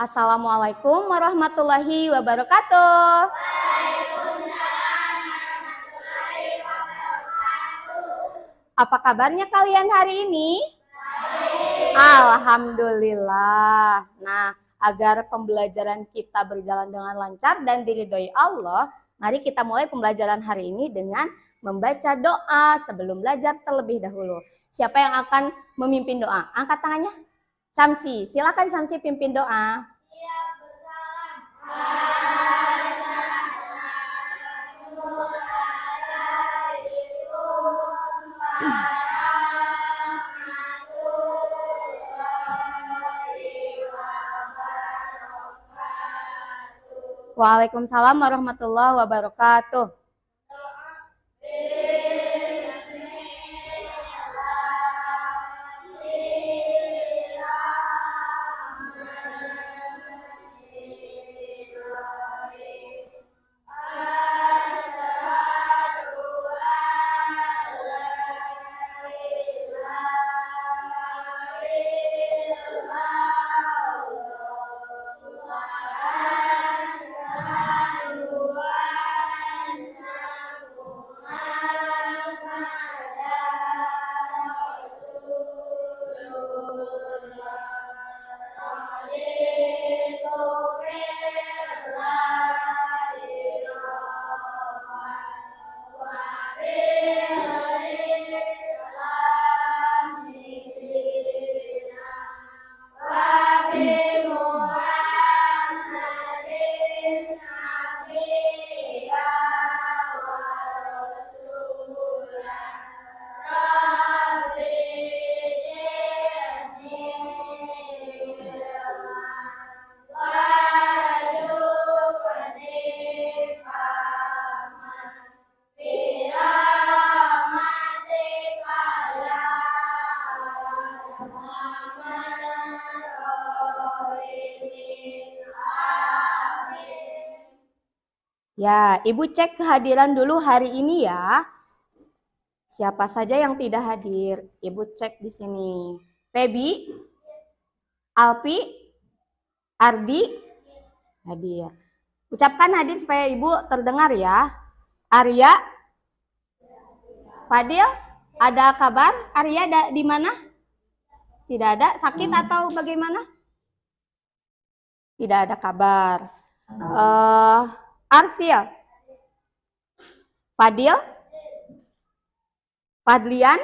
Assalamualaikum warahmatullahi wabarakatuh. Apa kabarnya kalian hari ini? Alhamdulillah. Nah, agar pembelajaran kita berjalan dengan lancar dan diridhoi Allah, mari kita mulai pembelajaran hari ini dengan membaca doa sebelum belajar terlebih dahulu. Siapa yang akan memimpin doa? Angkat tangannya. Syamsi, silakan Syamsi pimpin doa. Waalaikumsalam warahmatullahi wabarakatuh. Ya, Ibu cek kehadiran dulu hari ini ya. Siapa saja yang tidak hadir? Ibu cek di sini. Febi, Alpi, Ardi, hadir. Ucapkan hadir supaya Ibu terdengar ya. Arya, Fadil, ada kabar? Arya di mana? Tidak ada? Sakit atau bagaimana? Tidak ada kabar. Arsil, Fadil, Fadlian,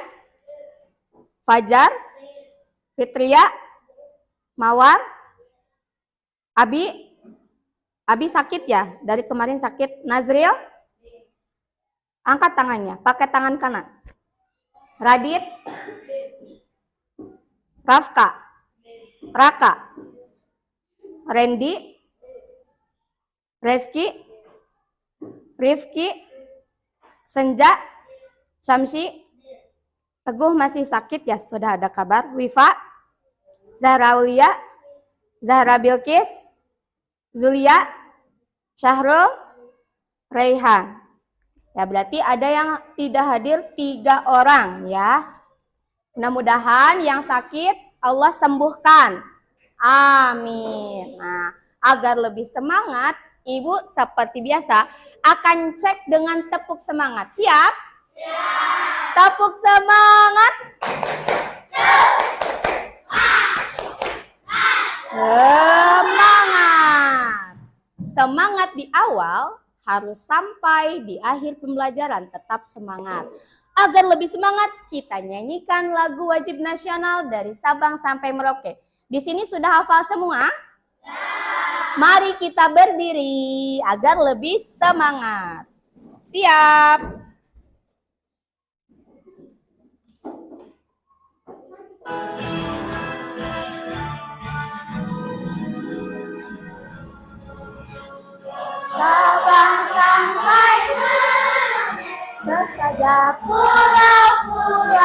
Fajar, Fitria, Mawar, Abi sakit ya? Dari kemarin sakit. Nazril, angkat tangannya, pakai tangan kanan. Radit, Rafka, Raka, Randy, Reski, Rifki, Senja, Syamsi, Teguh masih sakit ya, sudah ada kabar. Wifa, Zahra Aulia, Zahra Bilkis, Zulia, Syahrul, Raihan. Ya berarti ada yang tidak hadir 3 orang ya. Mudah-mudahan yang sakit Allah sembuhkan. Amin. Nah, agar lebih semangat, Ibu seperti biasa akan cek dengan tepuk semangat. Siap? Siap. Tepuk semangat. Semangat. Semangat di awal harus sampai di akhir pembelajaran tetap semangat. Agar lebih semangat, kita nyanyikan lagu wajib nasional dari Sabang sampai Merauke. Di sini sudah hafal semua? Mari kita berdiri agar lebih semangat. Siap. Sabang sampai Merauke, bersaja pulau-pulau,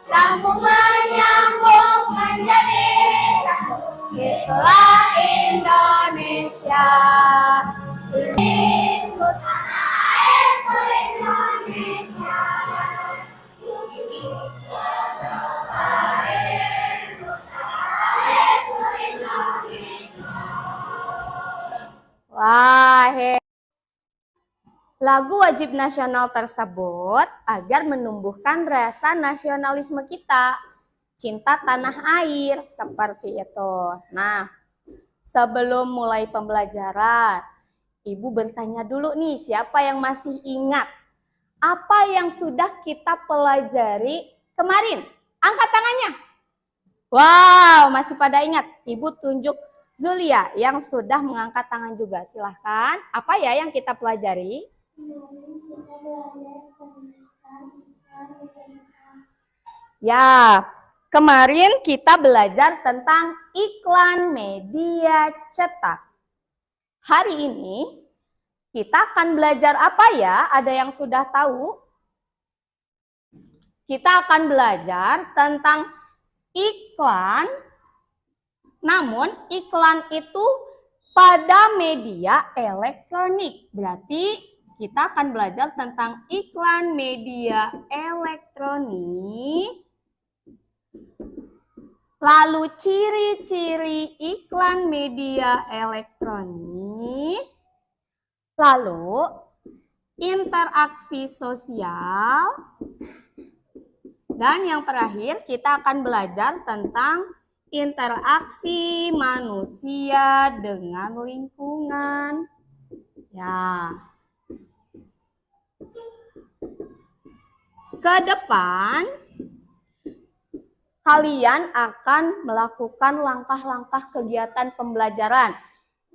sambung menyambung menjadi satu. Itulah Indonesia. Ikut tanah airku Indonesia. Ikut tanah airku Indonesia. Wah, lagu wajib nasional tersebut agar menumbuhkan rasa nasionalisme kita, cinta tanah air, seperti itu. Nah, sebelum mulai pembelajaran, Ibu bertanya dulu nih, siapa yang masih ingat apa yang sudah kita pelajari kemarin? Angkat tangannya. Wow, masih pada ingat. Ibu tunjuk Zulia yang sudah mengangkat tangan juga. Silahkan. Apa ya yang kita pelajari? Ya, kemarin kita belajar tentang iklan media cetak. Hari ini kita akan belajar apa ya? Ada yang sudah tahu? Kita akan belajar tentang iklan, namun iklan itu pada media elektronik. Berarti kita akan belajar tentang iklan media elektronik. Lalu ciri-ciri iklan media elektronik. Lalu interaksi sosial. Dan yang terakhir kita akan belajar tentang interaksi manusia dengan lingkungan. Ya. Ke depan kalian akan melakukan langkah-langkah kegiatan pembelajaran.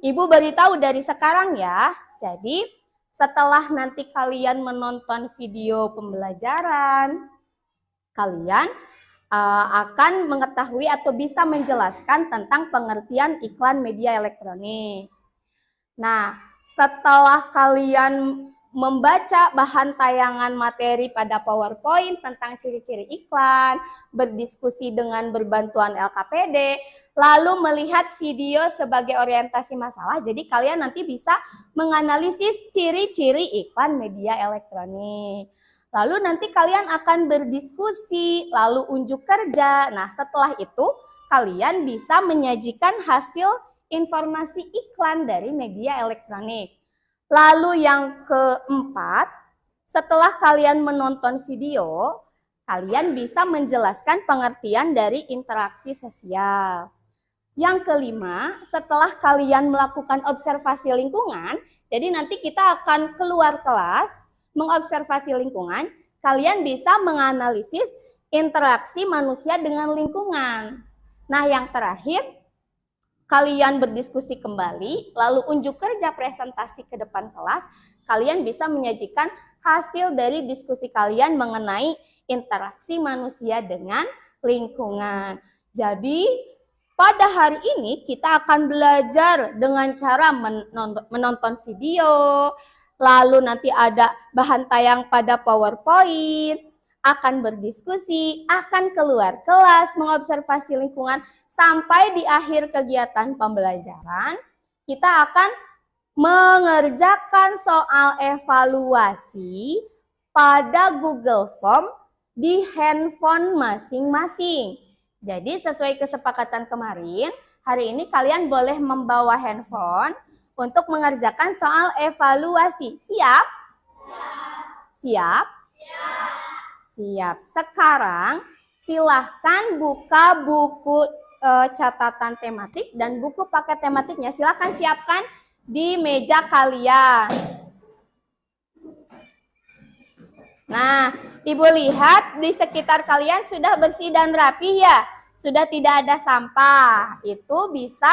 Ibu beritahu dari sekarang ya. Jadi setelah nanti kalian menonton video pembelajaran, kalian akan mengetahui atau bisa menjelaskan tentang pengertian iklan media elektronik. Nah, setelah kalian membaca bahan tayangan materi pada PowerPoint tentang ciri-ciri iklan, berdiskusi dengan berbantuan LKPD, lalu melihat video sebagai orientasi masalah, jadi kalian nanti bisa menganalisis ciri-ciri iklan media elektronik. Lalu nanti kalian akan berdiskusi, lalu unjuk kerja. Nah, setelah itu kalian bisa menyajikan hasil informasi iklan dari media elektronik. Lalu yang keempat, setelah kalian menonton video, kalian bisa menjelaskan pengertian dari interaksi sosial. Yang kelima, setelah kalian melakukan observasi lingkungan, jadi nanti kita akan keluar kelas, mengobservasi lingkungan, kalian bisa menganalisis interaksi manusia dengan lingkungan. Nah, yang terakhir, kalian berdiskusi kembali, lalu unjuk kerja presentasi ke depan kelas, kalian bisa menyajikan hasil dari diskusi kalian mengenai interaksi manusia dengan lingkungan. Jadi, pada hari ini kita akan belajar dengan cara menonton video, lalu nanti ada bahan tayang pada PowerPoint, akan berdiskusi, akan keluar kelas, mengobservasi lingkungan, sampai di akhir kegiatan pembelajaran, kita akan mengerjakan soal evaluasi pada Google Form di handphone masing-masing. Jadi sesuai kesepakatan kemarin, hari ini kalian boleh membawa handphone untuk mengerjakan soal evaluasi. Siap? Siap? Siap. Sekarang silahkan buka buku catatan tematik dan buku paket tematiknya. Silahkan siapkan di meja kalian. Nah, Ibu lihat di sekitar kalian sudah bersih dan rapi ya. Sudah tidak ada sampah. Itu bisa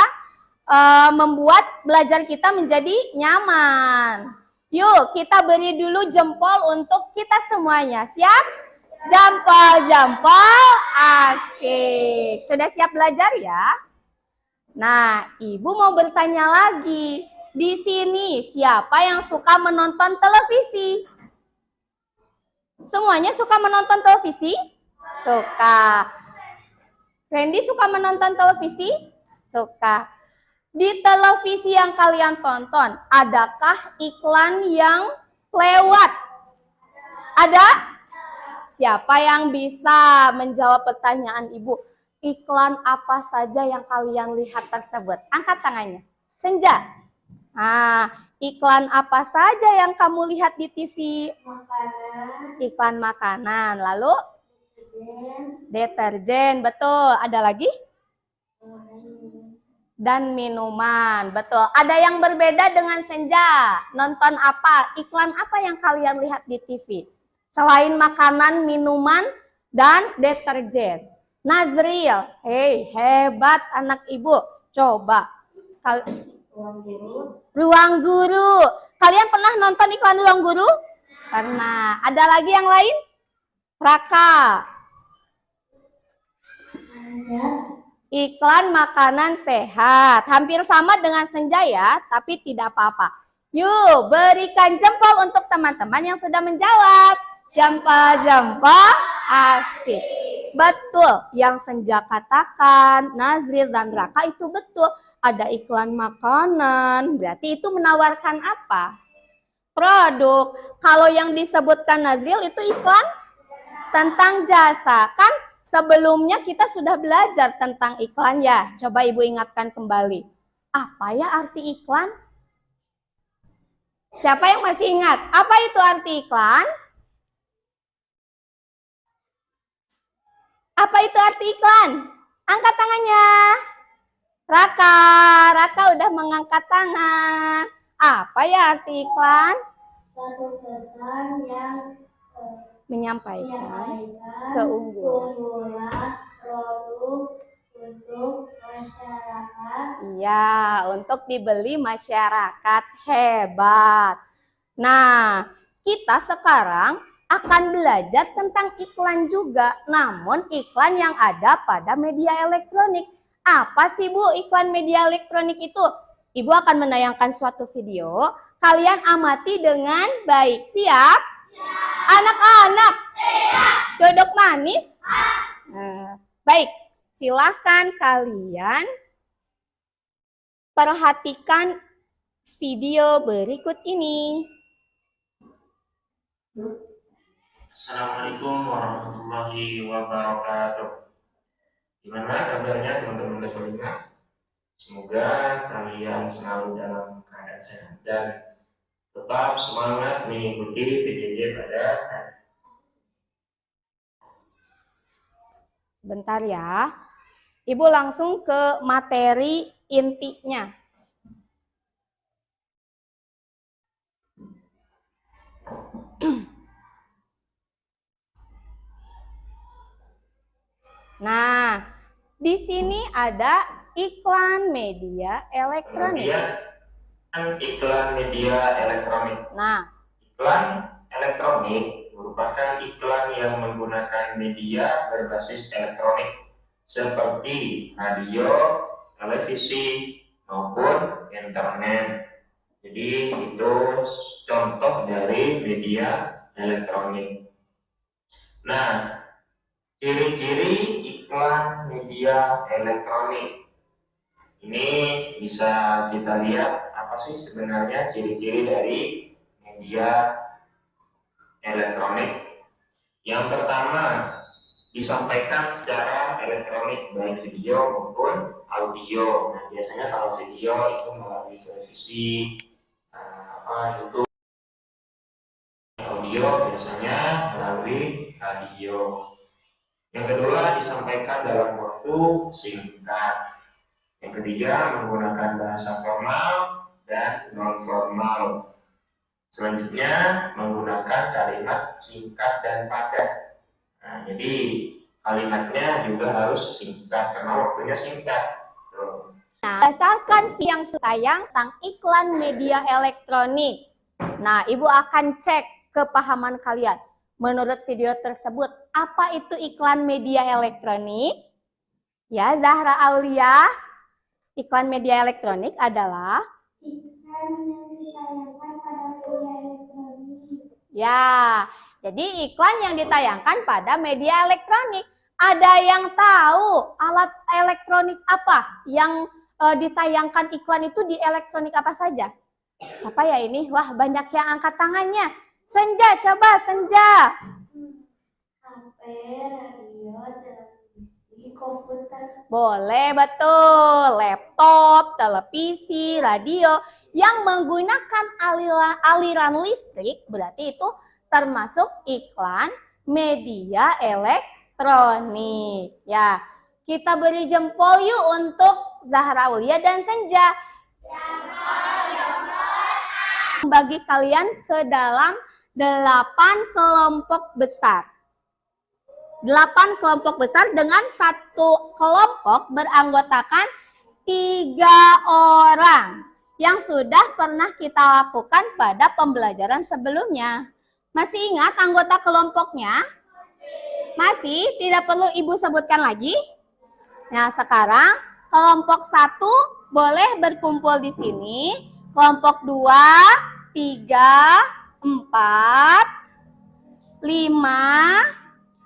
membuat belajar kita menjadi nyaman. Yuk, kita beri dulu jempol untuk kita semuanya. Siap? Jempol, asik. Sudah siap belajar ya? Nah, Ibu mau bertanya lagi. Di sini siapa yang suka menonton televisi? Semuanya suka menonton televisi? Suka. Randy suka menonton televisi? Suka. Di televisi yang kalian tonton, adakah iklan yang lewat? Ada? Siapa yang bisa menjawab pertanyaan Ibu? Iklan apa saja yang kalian lihat tersebut? Angkat tangannya. Senja. Nah, iklan apa saja yang kamu lihat di TV? Makanan. Iklan makanan. Lalu? Deterjen. Betul. Ada lagi? Dan minuman. Betul. Ada yang berbeda dengan senja. Nonton apa? Iklan apa yang kalian lihat di TV? Selain makanan, minuman, dan deterjen. Nazril. Hei, hebat anak ibu. Coba. Ruang Guru. Kalian pernah nonton iklan Ruang Guru? Pernah. Ada lagi yang lain? Raka. Iklan makanan sehat. Hampir sama dengan senja ya, tapi tidak apa-apa. Yuk, berikan jempol untuk teman-teman yang sudah menjawab. Jempol-jempol asik. Betul, yang senja katakan, Nazril dan Raka itu betul. Ada iklan makanan, berarti itu menawarkan apa? Produk. Kalau yang disebutkan Nazril itu iklan tentang jasa. Kan sebelumnya kita sudah belajar tentang iklan ya. Coba Ibu ingatkan kembali. Apa ya arti iklan? Siapa yang masih ingat? Apa itu arti iklan? Apa itu arti iklan? Angkat tangannya. Raka, Raka udah mengangkat tangan. Apa ya arti iklan? Satu pesan yang menyampaikan keunggulan produk untuk masyarakat. Iya, untuk dibeli masyarakat. Hebat. Nah, kita sekarang akan belajar tentang iklan juga. Namun iklan yang ada pada media elektronik. Apa sih Bu iklan media elektronik itu? Ibu akan menayangkan suatu video. Kalian amati dengan baik. Siap? Anak-anak, duduk manis. Baik, silahkan kalian perhatikan video berikut ini. Assalamualaikum warahmatullahi wabarakatuh. Gimana kabarnya teman-teman level 5? Semoga kalian selalu dalam keadaan sehat dan tetap semangat mengikuti PJJ pada hari. Bentar ya. Ibu langsung ke materi intinya. Nah, di sini ada iklan media elektronik. Iklan media elektronik. Nah, iklan elektronik merupakan iklan yang menggunakan media berbasis elektronik seperti radio, televisi, maupun internet. Jadi itu contoh dari media elektronik. Nah, ciri-ciri iklan media elektronik. Ini bisa kita lihat apa sih sebenarnya ciri-ciri dari media elektronik. Yang pertama, disampaikan secara elektronik baik video maupun audio. Nah, biasanya kalau video itu melalui televisi, YouTube. Audio biasanya melalui radio. Yang kedua, disampaikan dalam waktu singkat. Yang ketiga, menggunakan bahasa formal dan non formal. Selanjutnya, menggunakan kalimat singkat dan padat. Nah, jadi kalimatnya juga harus singkat karena waktunya singkat. Nah, berdasarkan video yang tayang tentang iklan media elektronik. Nah, Ibu akan cek kepahaman kalian. Menurut video tersebut, apa itu iklan media elektronik? Ya, Zahra Aulia. Iklan media elektronik adalah iklan yang ditayangkan pada media elektronik. Ya, jadi iklan yang ditayangkan pada media elektronik. Ada yang tahu alat elektronik apa yang ditayangkan iklan itu di elektronik apa saja? Siapa ya ini? Wah, banyak yang angkat tangannya. Senja, coba Senja. HP, radio, televisi, komputer. Boleh, betul. Laptop, televisi, radio yang menggunakan aliran listrik, berarti itu termasuk iklan media elektronik. Ya, kita beri jempol yuk untuk Zahra Aulia dan Senja. Bagi kalian ke dalam 8 kelompok besar. 8 kelompok besar dengan satu kelompok beranggotakan 3 orang yang sudah pernah kita lakukan pada pembelajaran sebelumnya. Masih ingat anggota kelompoknya? Masih? Tidak perlu Ibu sebutkan lagi? Nah, sekarang kelompok 1 boleh berkumpul di sini. Kelompok 2, 3, 4,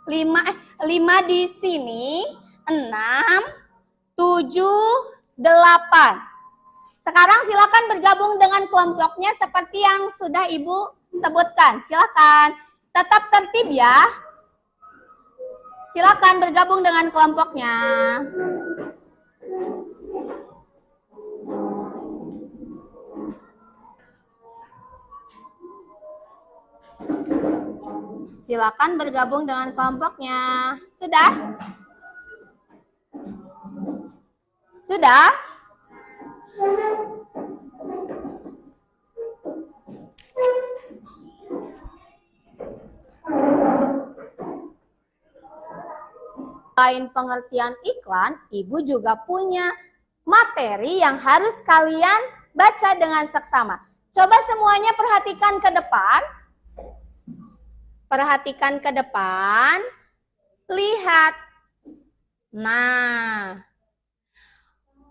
5 di sini, 6, 7, 8. Sekarang silakan bergabung dengan kelompoknya seperti yang sudah Ibu sebutkan. Silakan. Tetap tertib ya. Silakan bergabung dengan kelompoknya. Silakan bergabung dengan kelompoknya. Sudah? Sudah? Selain pengertian iklan, Ibu juga punya materi yang harus kalian baca dengan seksama. Coba semuanya perhatikan ke depan. Perhatikan ke depan. Lihat. Nah,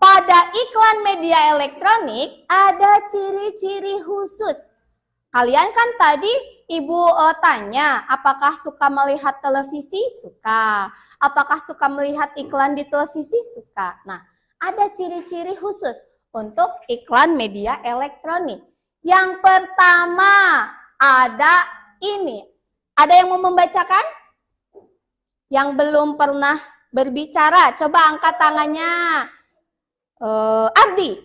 pada iklan media elektronik ada ciri-ciri khusus. Kalian kan tadi Ibu tanya, apakah suka melihat televisi? Suka. Apakah suka melihat iklan di televisi? Suka. Nah, ada ciri-ciri khusus untuk iklan media elektronik. Yang pertama, ada ini. Ada yang mau membacakan? Yang belum pernah berbicara, coba angkat tangannya. Ardi.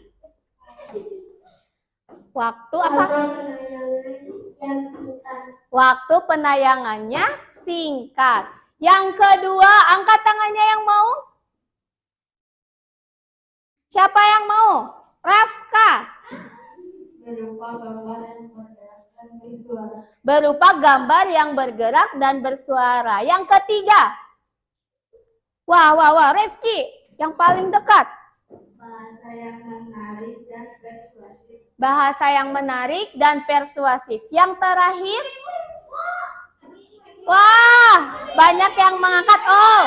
Waktu apa? Waktu penayangannya singkat. Yang kedua, angkat tangannya yang mau. Siapa yang mau? Rafka. Berupa gambar yang bergerak dan bersuara. Yang ketiga. Wah, Reski yang paling dekat. Bahasa yang menarik dan persuasif. Bahasa yang menarik dan persuasif. Yang terakhir. Wah, banyak yang mengangkat. Oh,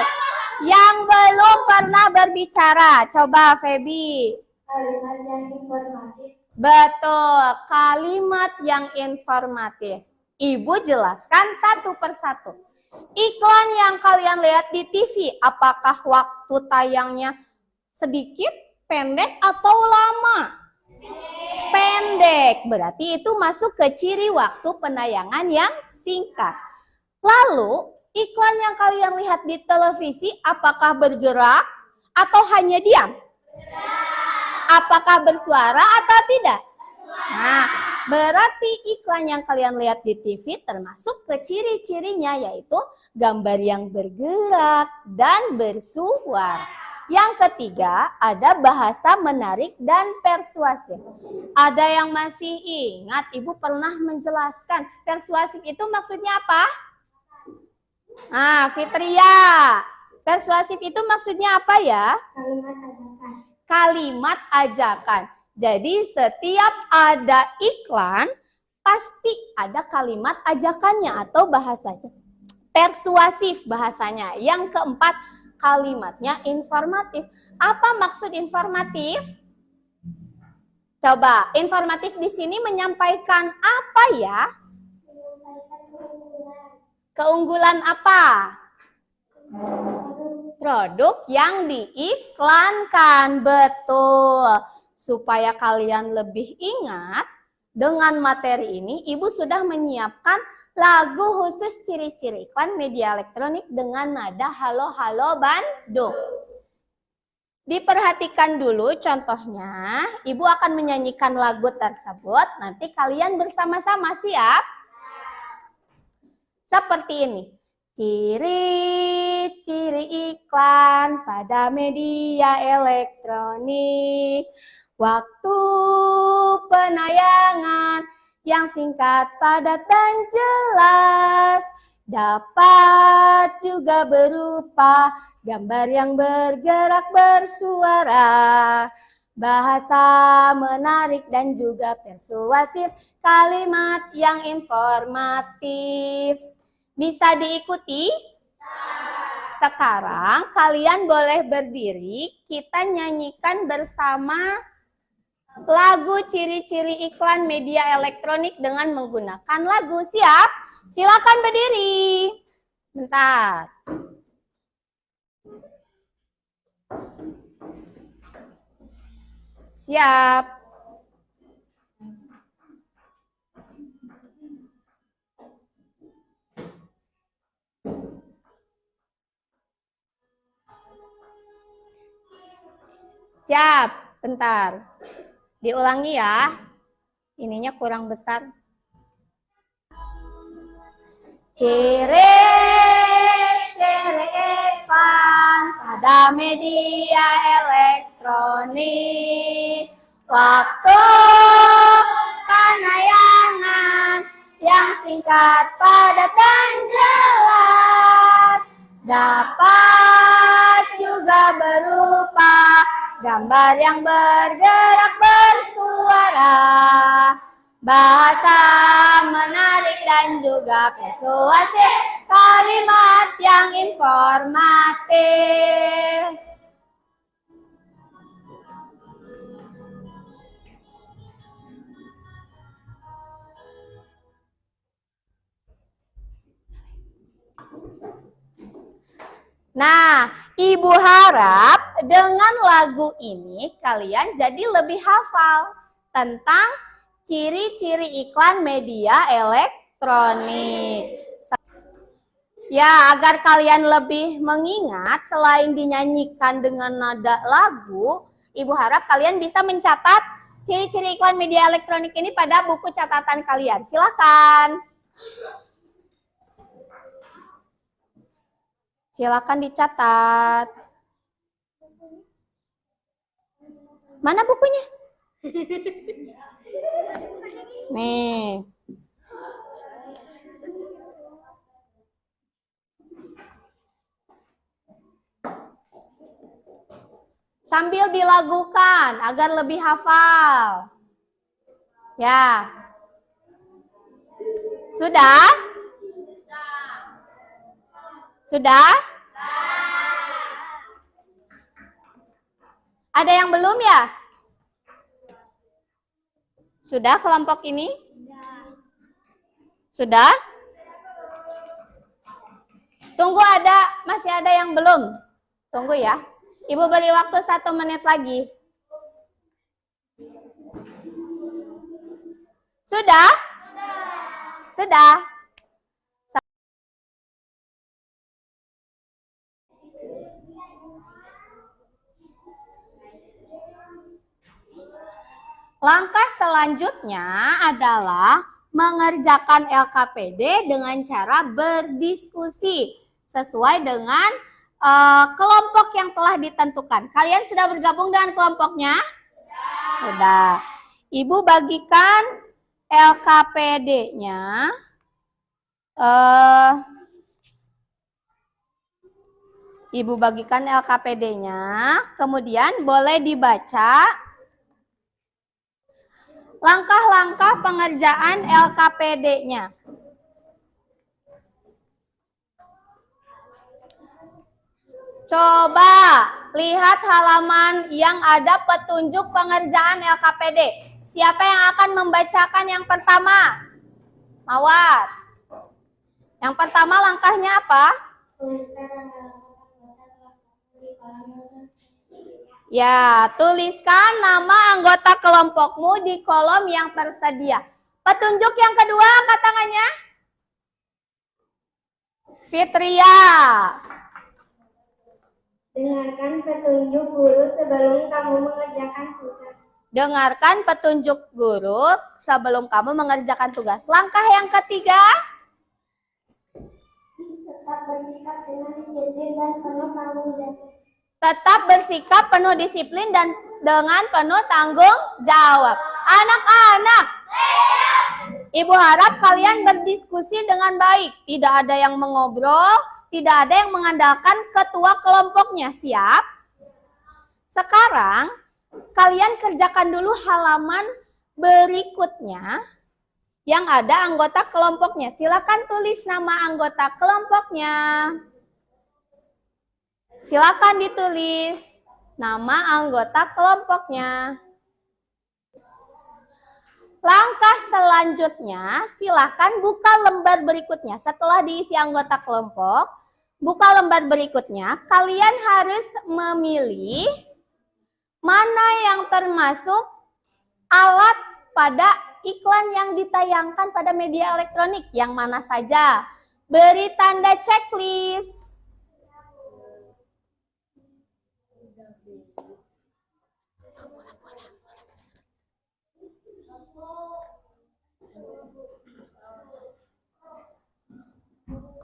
yang belum pernah berbicara. Coba Feby. Kalimat yang informatif. Betul, kalimat yang informatif. Ibu jelaskan satu persatu. Iklan yang kalian lihat di TV, apakah waktu tayangnya sedikit, pendek, atau lama? Pendek, berarti itu masuk ke ciri waktu penayangan yang singkat. Lalu, iklan yang kalian lihat di televisi, apakah bergerak atau hanya diam? Apakah bersuara atau tidak? Nah, berarti iklan yang kalian lihat di TV termasuk ke ciri-cirinya, yaitu gambar yang bergerak dan bersuara. Yang ketiga, ada bahasa menarik dan persuasif. Ada yang masih ingat, Ibu pernah menjelaskan persuasif itu maksudnya apa? Nah, Fitria, persuasif itu maksudnya apa ya? Kalimat ajakan. Kalimat ajakan. Jadi setiap ada iklan, pasti ada kalimat ajakannya atau bahasanya. Persuasif bahasanya. Yang keempat, kalimatnya informatif. Apa maksud informatif? Coba, informatif di sini menyampaikan apa ya? Menyampaikan keunggulan. Keunggulan apa? Produk yang diiklankan. Betul. Supaya kalian lebih ingat, dengan materi ini Ibu sudah menyiapkan lagu khusus ciri-ciri iklan media elektronik dengan nada Halo Halo Bandung. Diperhatikan dulu contohnya, Ibu akan menyanyikan lagu tersebut, nanti kalian bersama-sama, siap? Seperti ini. Ciri-ciri iklan pada media elektronik. Waktu penayangan yang singkat, padat, dan jelas. Dapat juga berupa gambar yang bergerak bersuara. Bahasa menarik dan juga persuasif. Kalimat yang informatif. Bisa diikuti? Sekarang kalian boleh berdiri, kita nyanyikan bersama lagu ciri-ciri iklan media elektronik dengan menggunakan lagu. Siap? Silakan berdiri. Bentar. Siap. Siap, bentar. Diulangi ya. Ininya kurang besar. Ciri-ciri iklan pada media elektronik. Waktu penayangan yang singkat, padat, dan jelas. Dapat juga berupa gambar yang bergerak bersuara. Bahasa menarik dan juga persuasif. Kalimat yang informatif. Nah, Ibu harap dengan lagu ini kalian jadi lebih hafal tentang ciri-ciri iklan media elektronik. Ya, agar kalian lebih mengingat selain dinyanyikan dengan nada lagu, Ibu harap kalian bisa mencatat ciri-ciri iklan media elektronik ini pada buku catatan kalian. Silakan. Silakan dicatat. Mana bukunya? Nih. Sambil dilagukan agar lebih hafal. Ya. Sudah? Sudah? Ada yang belum ya? Sudah kelompok ini? Sudah? Tunggu masih ada yang belum. Tunggu ya. Ibu beri waktu 1 menit lagi. Sudah? Sudah? Langkah selanjutnya adalah mengerjakan LKPD dengan cara berdiskusi sesuai dengan kelompok yang telah ditentukan. Kalian sudah bergabung dengan kelompoknya? Sudah. Ibu bagikan LKPD-nya. Ibu bagikan LKPD-nya, kemudian boleh dibaca langkah-langkah pengerjaan LKPD-nya. Coba lihat halaman yang ada petunjuk pengerjaan LKPD. Siapa yang akan membacakan yang pertama? Mawar. Yang pertama langkahnya apa? Ya, tuliskan nama anggota kelompokmu di kolom yang tersedia. Petunjuk yang kedua, angkat tangannya. Fitria. Dengarkan petunjuk guru sebelum kamu mengerjakan tugas. Dengarkan petunjuk guru sebelum kamu mengerjakan tugas. Langkah yang ketiga, Tetap bersikap dengan disiplin dan penuh tanggung jawab. tetap bersikap penuh disiplin dan dengan penuh tanggung jawab. Anak-anak, Ibu harap kalian berdiskusi dengan baik. Tidak ada yang mengobrol, tidak ada yang mengandalkan ketua kelompoknya. Siap? Sekarang, kalian kerjakan dulu halaman berikutnya yang ada anggota kelompoknya. Silakan tulis nama anggota kelompoknya. Silakan ditulis nama anggota kelompoknya. Langkah selanjutnya, silakan buka lembar berikutnya. Setelah diisi anggota kelompok, buka lembar berikutnya. Kalian harus memilih mana yang termasuk alat pada iklan yang ditayangkan pada media elektronik. Yang mana saja? Beri tanda checklist.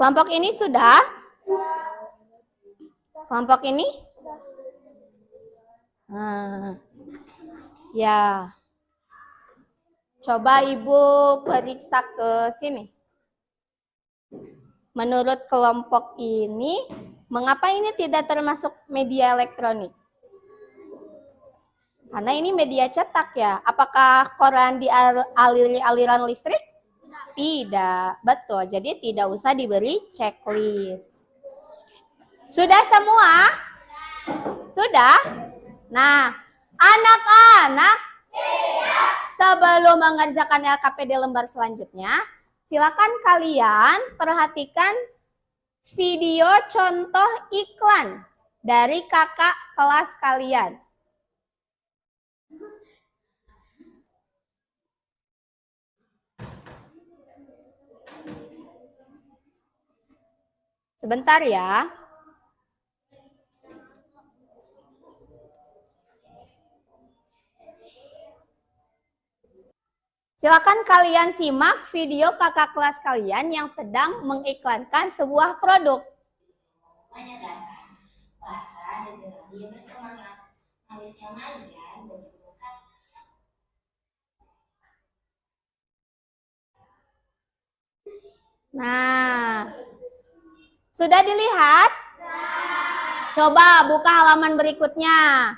Kelompok ini sudah? Kelompok ini? Ya. Coba Ibu periksa ke sini. Menurut kelompok ini, mengapa ini tidak termasuk media elektronik? Karena ini media cetak ya. Apakah koran dialiri aliran listrik? Tidak, betul. Jadi tidak usah diberi checklist. Sudah semua? Sudah? Nah, anak-anak, sebelum mengerjakan LKPD lembar selanjutnya, silakan kalian perhatikan video contoh iklan dari kakak kelas kalian. Sebentar ya. Silakan kalian simak video kakak kelas kalian yang sedang mengiklankan sebuah produk. Menyadarkan bahasa dan dia bersemangat. Manisnya Marian menyembuhkan. Nah, sudah dilihat? Coba buka halaman berikutnya.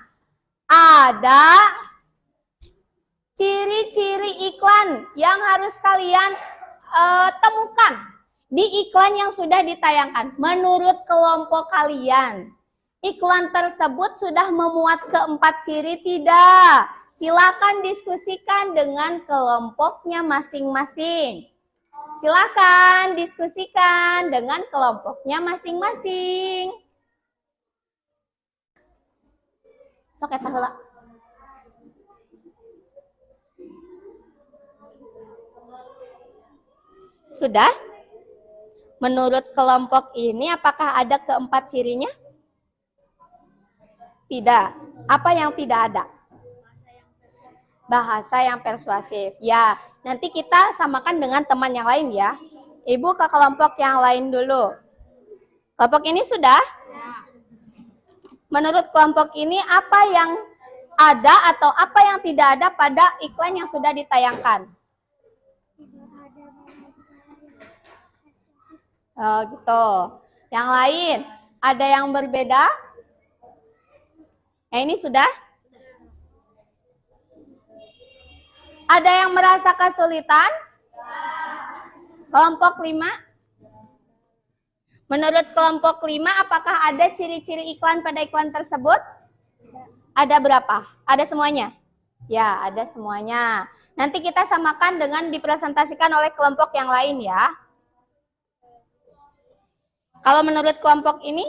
Ada ciri-ciri iklan yang harus kalian temukan di iklan yang sudah ditayangkan. Menurut kelompok kalian, iklan tersebut sudah memuat keempat ciri tidak? Silakan diskusikan dengan kelompoknya masing-masing. Silakan diskusikan dengan kelompoknya masing-masing. Sok eta heula. Sudah? Menurut kelompok ini apakah ada keempat cirinya? Tidak. Apa yang tidak ada? Bahasa yang persuasif. Ya, nanti kita samakan dengan teman yang lain ya. Ibu ke kelompok yang lain dulu. Kelompok ini sudah? Menurut kelompok ini apa yang ada atau apa yang tidak ada pada iklan yang sudah ditayangkan? Oh gitu. Yang lain, ada yang berbeda? Yang ini sudah? Ada yang merasa kesulitan? Kelompok 5? Menurut kelompok 5, apakah ada ciri-ciri iklan pada iklan tersebut? Ada berapa? Ada semuanya? Ya, ada semuanya. Nanti kita samakan dengan dipresentasikan oleh kelompok yang lain ya. Kalau menurut kelompok ini,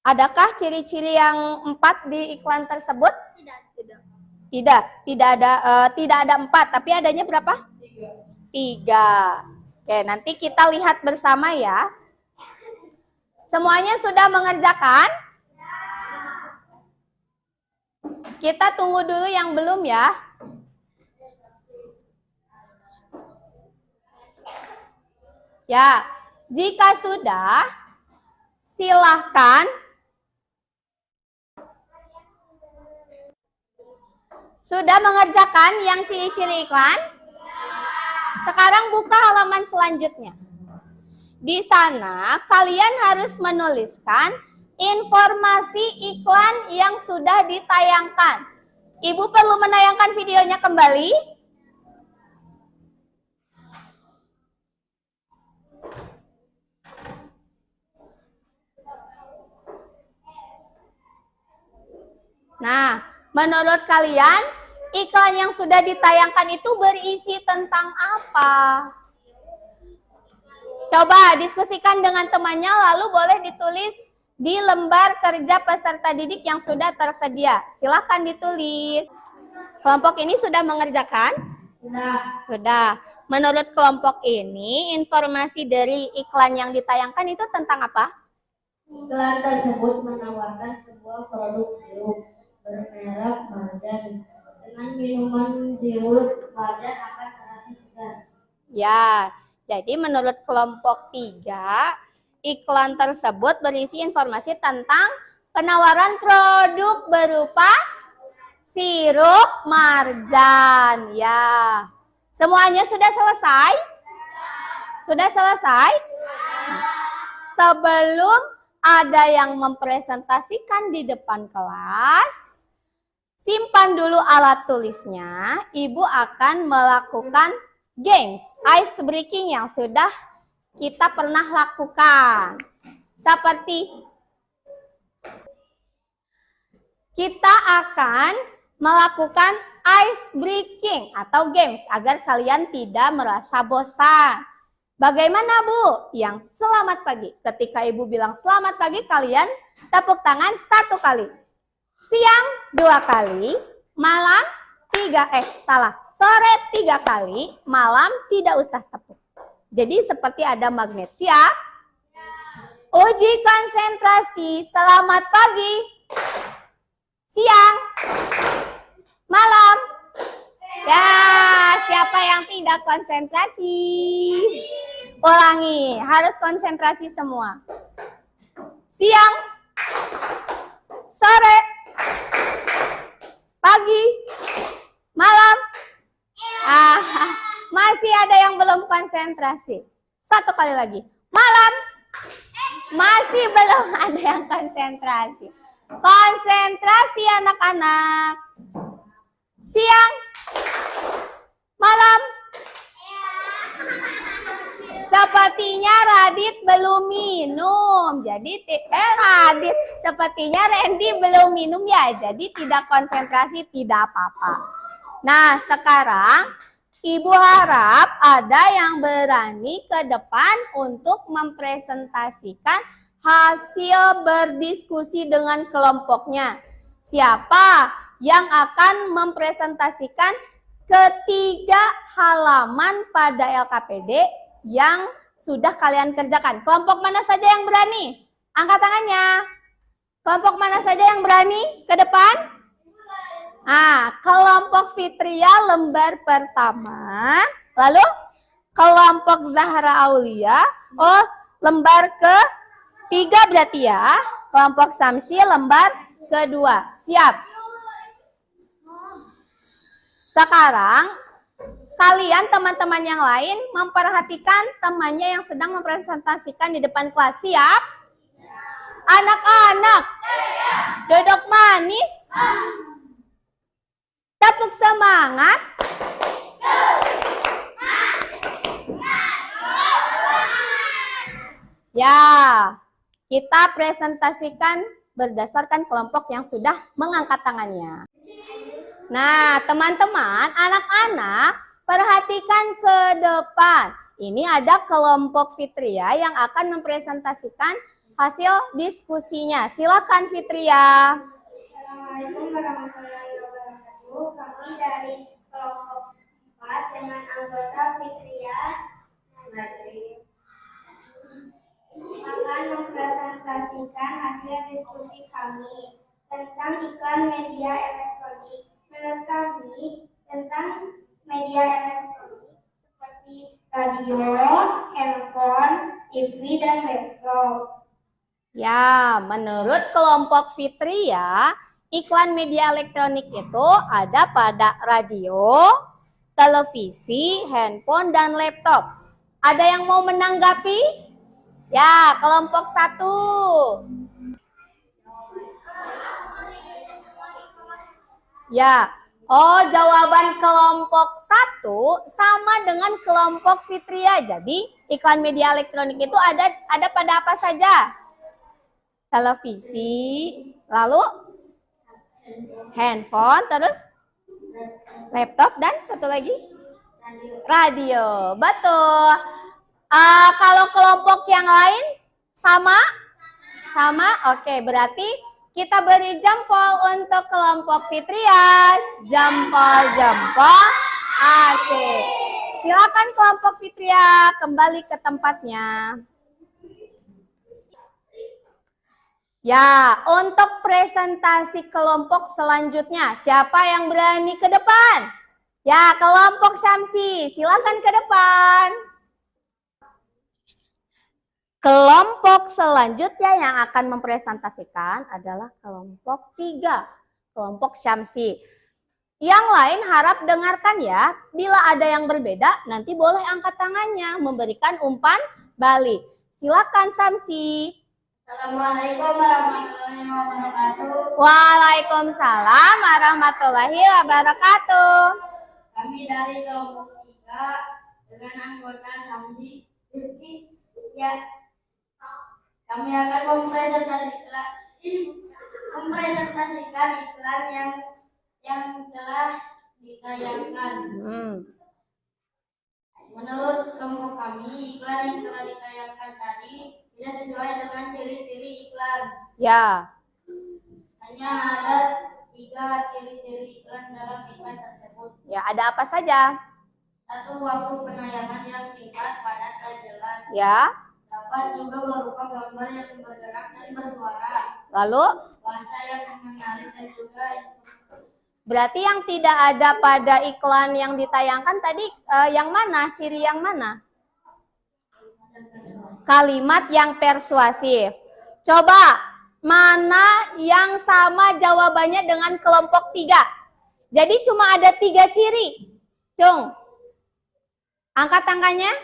adakah ciri-ciri yang 4 di iklan tersebut? Tidak ada 4, tapi adanya berapa? 3. Oke, nanti kita lihat bersama ya. Semuanya sudah mengerjakan? Kita tunggu dulu yang belum ya. Ya, jika sudah, silahkan. Sudah mengerjakan yang ciri-ciri iklan? Sekarang buka halaman selanjutnya. Di sana kalian harus menuliskan informasi iklan yang sudah ditayangkan. Ibu perlu menayangkan videonya kembali. Nah, menurut kalian iklan yang sudah ditayangkan itu berisi tentang apa? Coba diskusikan dengan temannya, lalu boleh ditulis di lembar kerja peserta didik yang sudah tersedia. Silahkan ditulis. Kelompok ini sudah mengerjakan? Sudah. Menurut kelompok ini, informasi dari iklan yang ditayangkan itu tentang apa? Iklan tersebut menawarkan sebuah produk sirup bermerek Marjan. Dengan minuman sirup, badan akan terasa segar. Ya, jadi menurut kelompok 3, iklan tersebut berisi informasi tentang penawaran produk berupa sirup marjan. Ya, semuanya sudah selesai? Sudah selesai? Sebelum ada yang mempresentasikan di depan kelas, simpan dulu alat tulisnya. Ibu akan melakukan games, ice breaking yang sudah kita pernah lakukan. Seperti kita akan melakukan ice breaking atau games agar kalian tidak merasa bosan. Bagaimana Bu? Yang selamat pagi. Ketika Ibu bilang selamat pagi, kalian tepuk tangan 1 kali. Siang 2 kali, malam sore 3 kali, malam tidak usah tepuk. Jadi seperti ada magnet. Siap? Uji konsentrasi. Selamat pagi. Siang. Malam. Ya, siapa yang tidak konsentrasi? Ulangi, harus konsentrasi semua. Siang. Sore. Pagi. Malam. Masih ada yang belum konsentrasi. 1 kali lagi. Malam. Masih belum ada yang konsentrasi. Konsentrasi anak-anak. Siang. Malam. Sepertinya Radit belum minum. Jadi Radit, sepertinya Randy belum minum ya. Jadi tidak konsentrasi, tidak apa-apa. Nah, sekarang Ibu harap ada yang berani ke depan untuk mempresentasikan hasil berdiskusi dengan kelompoknya. Siapa yang akan mempresentasikan ketiga halaman pada LKPD yang sudah kalian kerjakan? Kelompok mana saja yang berani? Angkat tangannya. Kelompok mana saja yang berani ke depan? Kelompok Fitria lembar pertama. Lalu kelompok Zahra Aulia, lembar ke-3 berarti ya. Kelompok Samsi lembar kedua. Siap. Sekarang kalian teman-teman yang lain memperhatikan temannya yang sedang mempresentasikan di depan kelas. Siap? Anak-anak, duduk manis. Tepuk semangat. Ya, kita presentasikan berdasarkan kelompok yang sudah mengangkat tangannya. Nah, teman-teman, anak-anak, perhatikan ke depan. Ini ada kelompok Fitria yang akan mempresentasikan hasil diskusinya. Silakan Fitria. Assalamualaikum warahmatullahi wabarakatuh. Kami dari kelompok 4 dengan anggota Fitria akan mempresentasikan mempresentasikan hasil diskusi kami tentang iklan media elektronik. Menurut kami, tentang media elektronik seperti radio, handphone, TV, dan laptop. Ya, menurut kelompok Fitri ya, iklan media elektronik itu ada pada radio, televisi, handphone, dan laptop. Ada yang mau menanggapi? Ya, kelompok 1. Ya, jawaban kelompok 1 sama dengan kelompok Fitria. Jadi, iklan media elektronik itu ada pada apa saja? Televisi, lalu handphone, terus laptop, dan satu lagi radio. Betul. Kalau kelompok yang lain sama? Sama? Oke, berarti kita beri jempol untuk kelompok Fitria. Jempol. Asik. Silakan kelompok Fitria kembali ke tempatnya. Ya, untuk presentasi kelompok selanjutnya, siapa yang berani ke depan? Ya, kelompok Syamsi, silakan ke depan. Kelompok selanjutnya yang akan mempresentasikan adalah kelompok 3, kelompok Syamsi. Yang lain harap dengarkan ya, bila ada yang berbeda, nanti boleh angkat tangannya, memberikan umpan balik. Silakan Syamsi. Assalamualaikum warahmatullahi wabarakatuh. Waalaikumsalam warahmatullahi wabarakatuh. Kami dari kelompok 3 dengan anggota Samsi ya. Kami akan mempresentasikan iklan yang telah ditayangkan. Menurut kelompok kami, iklan yang telah ditayangkan tadi tidak sesuai dengan ciri-ciri iklan. Ya. Hanya ada 3 ciri-ciri iklan dalam iklan tersebut. Ya, ada apa saja? 1. Waktu penayangan yang singkat, padat, dan jelas. Ya. Dapat juga berupa gambar yang bergerak dan bersuara. Lalu? Bahasa yang menarik dan juga berarti yang tidak ada pada iklan yang ditayangkan tadi yang mana? Ciri yang mana? Kalimat yang persuasif. Coba, mana yang sama jawabannya dengan kelompok 3? Jadi cuma ada 3 ciri. Cung, angkat tangannya.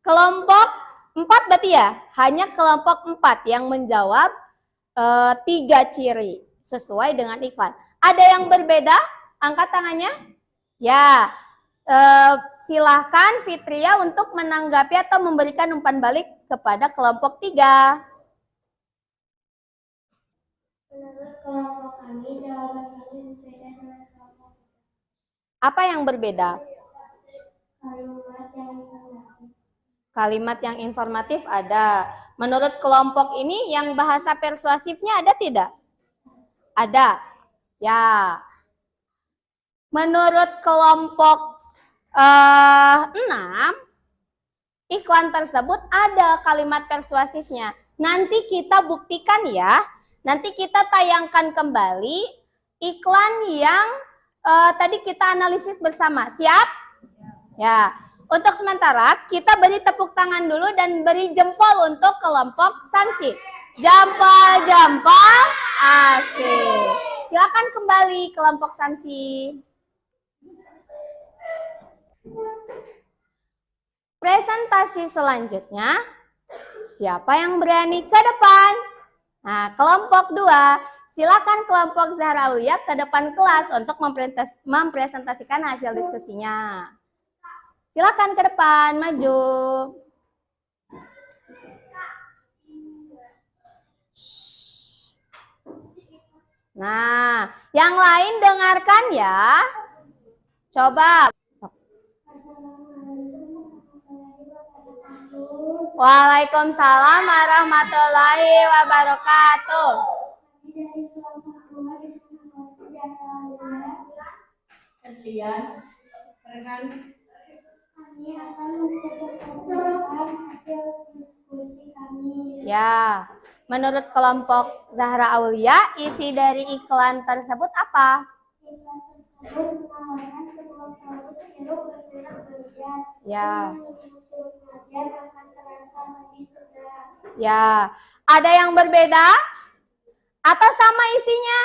Kelompok 4 berarti ya? Hanya kelompok 4 yang menjawab 3 ciri sesuai dengan iklan. Ada yang berbeda? Angkat tangannya. Ya, silahkan Fitria untuk menanggapi atau memberikan umpan balik kepada kelompok 3. Menurut kelompok kami, jawaban kami berbeda dengan kelompok. Apa yang berbeda? Kalimat yang informatif. Kalimat yang informatif ada. Menurut kelompok ini yang bahasa persuasifnya ada tidak? Ada. Ya. Menurut kelompok 6, iklan tersebut ada kalimat persuasifnya. Nanti kita buktikan ya. Nanti kita tayangkan kembali iklan yang tadi kita analisis bersama. Siap? Ya. Untuk sementara kita beri tepuk tangan dulu dan beri jempol untuk kelompok Syamsi. Jempol. Asik. Silakan kembali kelompok Syamsi. Presentasi selanjutnya, siapa yang berani ke depan? Nah, kelompok 2, silakan kelompok Zahra Aulia ke depan kelas untuk mempresentasikan hasil diskusinya. Silakan ke depan, maju. Nah, yang lain dengarkan ya. Coba. Waalaikumsalam warahmatullahi wabarakatuh. Kemudian dengan Kami akan mempresentasikan hasil diskusi kami. Ya, Menurut kelompok Zahra Aulia, isi dari iklan tersebut apa? Iklan tersebut menawarkan sebuah produk sirup bergerak berjalan. Ya. Sirup berjalan akan terasa lebih segar. Ya. Ada yang berbeda? Atau sama isinya?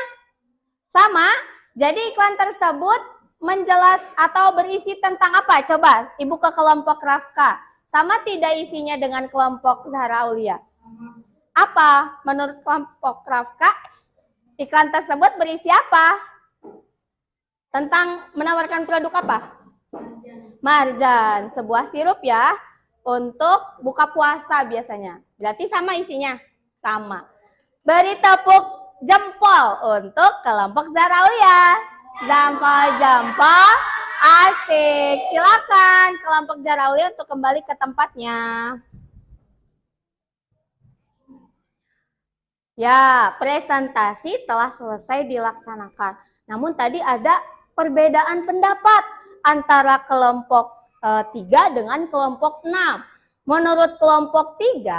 Sama. Jadi iklan tersebut menjelas atau berisi tentang apa? Coba Ibu ke kelompok Rafka. Sama tidak isinya dengan kelompok Zahra Aulia? Apa? Menurut kelompok Rafka, iklan tersebut berisi apa? Tentang menawarkan produk apa? Marjan, sebuah sirup ya, untuk buka puasa biasanya. Berarti sama isinya? Sama. Beri tepuk jempol untuk kelompok Zahra Aulia. Jempol, asik. Silakan kelompok Zahra Aulia untuk kembali ke tempatnya. Ya, presentasi telah selesai dilaksanakan. Namun tadi ada perbedaan pendapat antara kelompok 3 dengan kelompok 6. Menurut kelompok 3,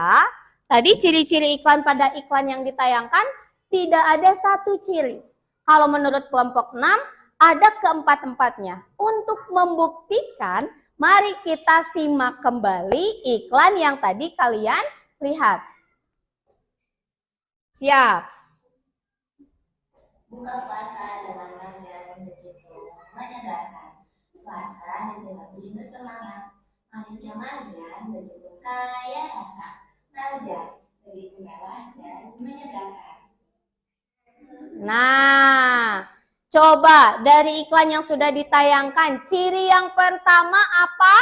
tadi ciri-ciri iklan pada iklan yang ditayangkan tidak ada satu ciri. Kalau menurut kelompok 6, ada keempat-empatnya. Untuk membuktikan, mari kita simak kembali iklan yang tadi kalian lihat. Siap. Buka puasa dengan marjan begitu menyegarkan. Puasa digelar bersemangat. Manisnya marjan begitu kaya rasa. Marjan begitu mewah dan menyegarkan. Nah, coba dari iklan yang sudah ditayangkan, ciri yang pertama apa?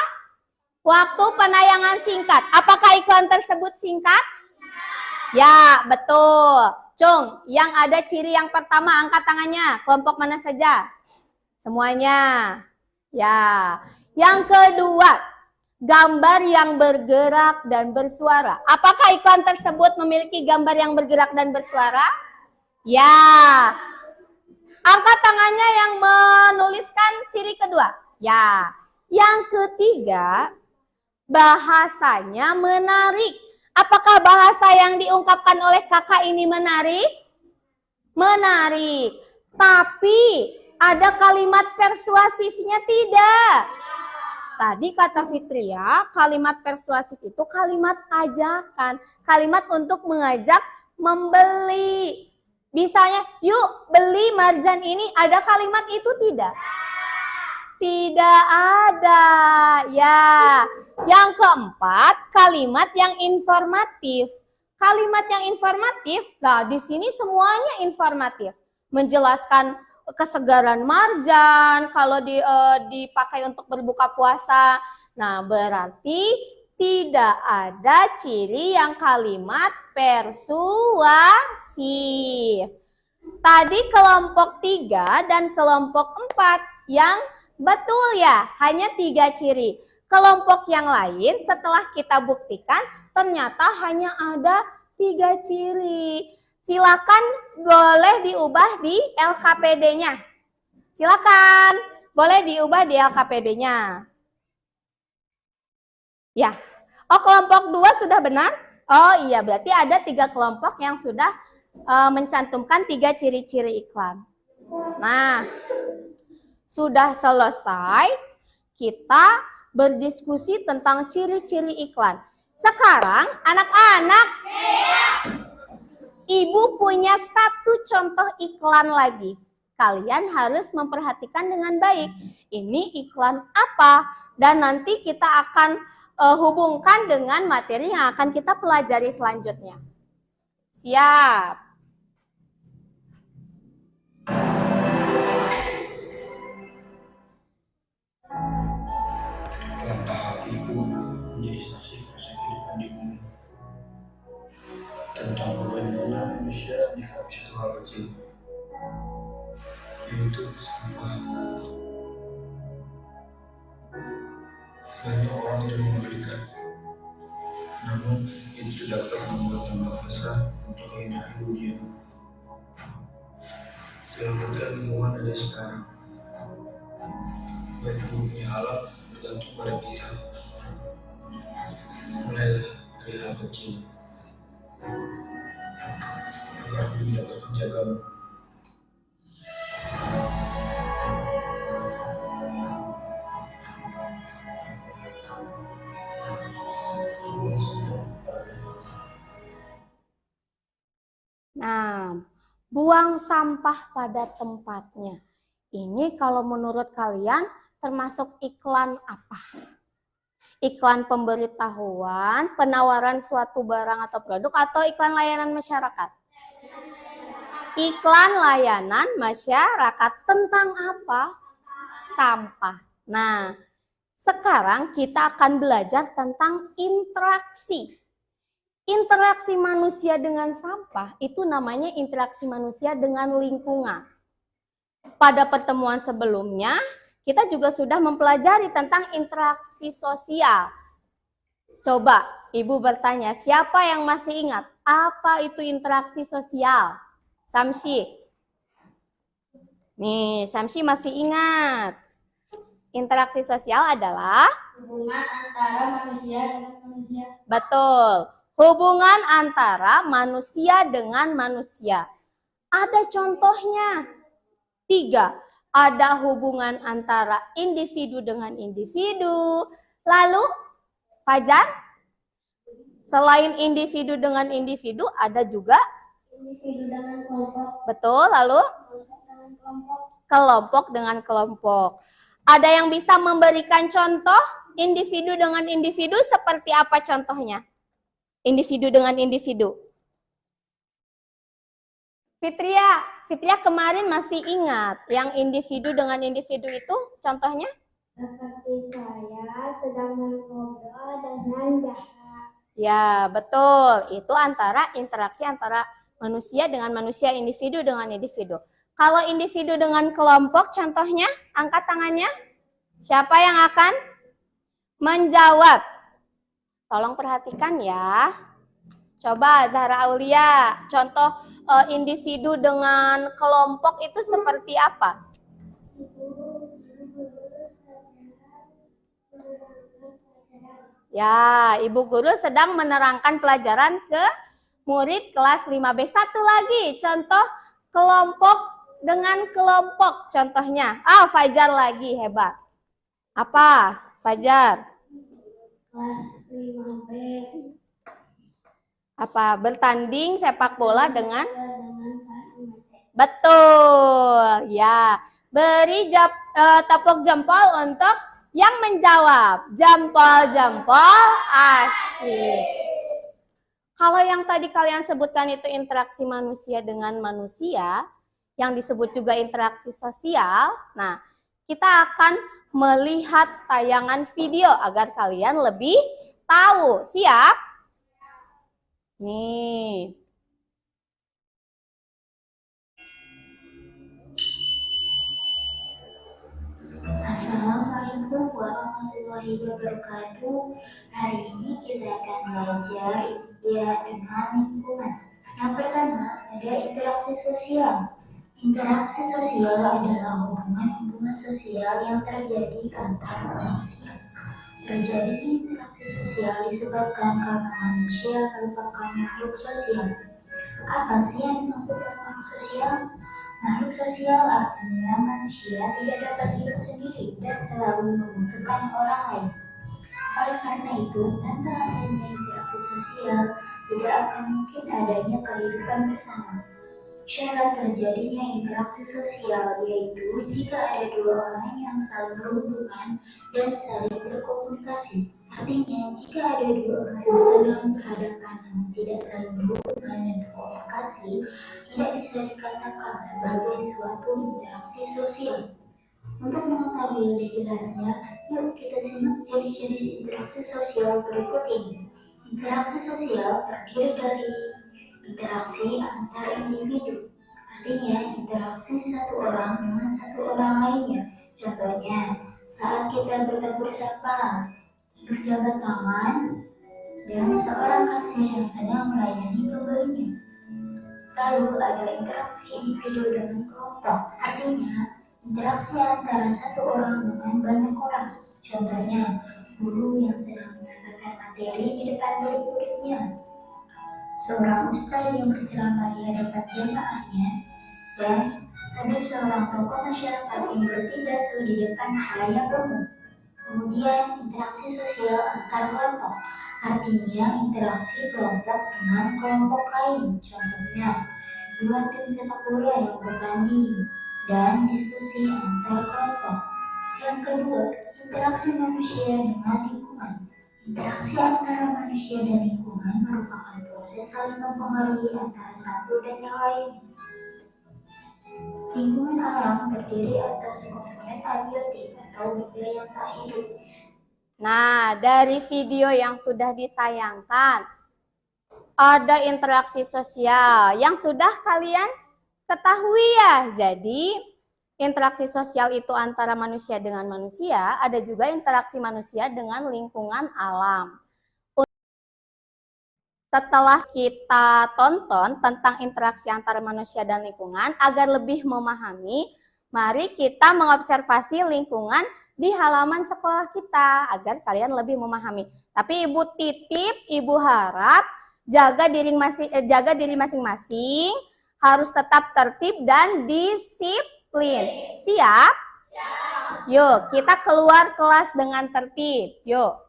Waktu penayangan singkat. Apakah iklan tersebut singkat? Ya, betul. Cung, yang ada ciri yang pertama, angkat tangannya. Kelompok mana saja? Semuanya. Ya. Yang kedua, gambar yang bergerak dan bersuara. Apakah iklan tersebut memiliki gambar yang bergerak dan bersuara? Ya. Angkat tangannya yang menuliskan ciri kedua. Ya. Yang ketiga, bahasanya menarik. Apakah bahasa yang diungkapkan oleh kakak ini menarik? Menarik. Tapi ada kalimat persuasifnya tidak. Tadi kata Fitria, kalimat persuasif itu kalimat ajakan. Kalimat untuk mengajak membeli. Misalnya, yuk beli marjan ini, ada kalimat itu tidak? Tidak ada. Ya. Yang keempat, kalimat yang informatif. Kalimat yang informatif, nah di sini semuanya informatif. Menjelaskan kesegaran marjan, kalau dipakai untuk berbuka puasa. Nah, berarti tidak ada ciri yang kalimat persuasif. Tadi kelompok 3 dan kelompok 4 yang betul ya, hanya 3 ciri. Kelompok yang lain setelah kita buktikan ternyata hanya ada 3 ciri. Silakan boleh diubah di LKPD-nya. Silakan boleh diubah di LKPD-nya. Ya. Oh, kelompok 2 sudah benar? Oh iya, berarti ada 3 kelompok yang sudah mencantumkan 3 ciri-ciri iklan. Nah, sudah selesai kita berdiskusi tentang ciri-ciri iklan. Sekarang anak-anak, Ibu punya 1 contoh iklan lagi. Kalian harus memperhatikan dengan baik. Ini iklan apa? Dan nanti kita akan hubungkan dengan materi yang akan kita pelajari selanjutnya. Siap. Langkah hatiku menjadi saksi-saksi kehidupan di bumi. Tentang bagaimana manusia dikasih satu hal kecil, yaitu sampah. Banyak orang tidak memberikan, namun itu tidak pernah membuat tambah besar untuk keindahan dunia. Selamatkan lingkungan ada sekarang. Baik buruknya alam bergantung pada kita. Mulailah dari hal kecil. kami dapat menjagamu. Nah, buang sampah pada tempatnya. Ini kalau menurut kalian termasuk iklan apa? Iklan pemberitahuan, penawaran suatu barang atau produk, atau iklan layanan masyarakat? Iklan layanan masyarakat tentang apa? Sampah. Nah, sekarang kita akan belajar tentang interaksi. Interaksi manusia dengan sampah itu namanya interaksi manusia dengan lingkungan. Pada pertemuan sebelumnya, kita juga sudah mempelajari tentang interaksi sosial. Coba Ibu bertanya, siapa yang masih ingat apa itu interaksi sosial? Samsi. Nih, Samsi masih ingat. Interaksi sosial adalah hubungan antara manusia dengan manusia. betul. Hubungan antara manusia dengan manusia. Ada contohnya. 3. Ada hubungan antara individu dengan individu. Lalu, Fajar, selain individu dengan individu, ada juga Individu dengan kelompok. betul. Lalu, Kelompok dengan kelompok. kelompok dengan kelompok. Ada yang bisa memberikan contoh individu dengan individu seperti apa contohnya? Individu dengan individu. Fitria kemarin masih ingat yang individu dengan individu itu contohnya? Seperti saya sedang ngobrol dengan Zahra. Ya, betul. Itu interaksi antara manusia dengan manusia, individu dengan individu. Kalau individu dengan kelompok, contohnya, angkat tangannya. Siapa yang akan menjawab? Tolong perhatikan ya. Coba Zahra Aulia, contoh individu dengan kelompok itu seperti apa? Ya, Ibu Guru sedang menerangkan pelajaran ke murid kelas 5B. Satu lagi, contoh kelompok dengan kelompok. Contohnya, Fajar lagi, hebat. Apa, Fajar? Kelas 5B. Apa? Bertanding sepak bola dengan? Dengan Pak Imace. Betul, ya. Beri tepuk jempol untuk yang menjawab. Jempol-jempol, asyik. Kalau yang tadi kalian sebutkan itu interaksi manusia dengan manusia, yang disebut juga interaksi sosial, nah kita akan melihat tayangan video agar kalian lebih tahu. Siap? Nih. Assalamualaikum warahmatullahi wabarakatuh. Hari ini kita akan belajar ya dengan lingkungan. Yang pertama ada interaksi sosial. Interaksi sosial adalah hubungan sosial yang terjadi antara manusia. Terjadi interaksi sosial disebabkan karena manusia merupakan makhluk sosial. Apa sih yang dimaksud dengan makhluk sosial? Makhluk sosial artinya manusia tidak dapat hidup sendiri dan selalu membutuhkan orang lain. Oleh karena itu, tanpa adanya interaksi sosial, tidak akan mungkin adanya kehidupan bersama. Syarat terjadinya interaksi sosial yaitu jika ada dua orang yang saling berhubungan dan saling berkomunikasi. Artinya, jika ada dua orang yang sedang berhadapan namun tidak saling berhubungan dan berkomunikasi, tidak bisa dikatakan sebagai suatu interaksi sosial. Untuk mengetahui lebih jelasnya, yuk kita simak jenis-jenis interaksi sosial berikut ini. Interaksi sosial terdiri dari interaksi antar individu, artinya interaksi satu orang dengan satu orang lainnya. Contohnya, saat kita bertegur sapa, berjabat tangan, dan seorang kasir yang sedang melayani pembelinya. Lalu ada interaksi individu dengan kelompok, artinya interaksi antara satu orang dengan banyak orang. Contohnya, guru yang sedang menyampaikan materi di depan murid-muridnya. seorang ustadz yang berceramah di hadapan jamaahnya, dan ada seorang tokoh masyarakat yang berpidato di depan halayak umum. Kemudian interaksi sosial antar kelompok, artinya interaksi kelompok dengan kelompok lain, contohnya dua tim sepak bola yang bertanding dan diskusi antar kelompok. Yang kedua, interaksi manusia dengan lingkungan. Interaksi antara manusia dan lingkungan merupakan proses saling mempengaruhi antara satu dan yang lain. Lingkungan alam terdiri atas komponen abiotik atau benda yang tak hidup. Nah, dari video yang sudah ditayangkan, ada interaksi sosial yang sudah kalian ketahui ya. Jadi, interaksi sosial itu antara manusia dengan manusia, ada juga interaksi manusia dengan lingkungan alam. Setelah kita tonton tentang interaksi antara manusia dan lingkungan, agar lebih memahami, mari kita mengobservasi lingkungan di halaman sekolah kita, agar kalian lebih memahami. Tapi Ibu titip, Ibu harap jaga diri masing-masing, harus tetap tertib dan disiplin. Siap? Yuk, kita keluar kelas dengan tertib. Yuk.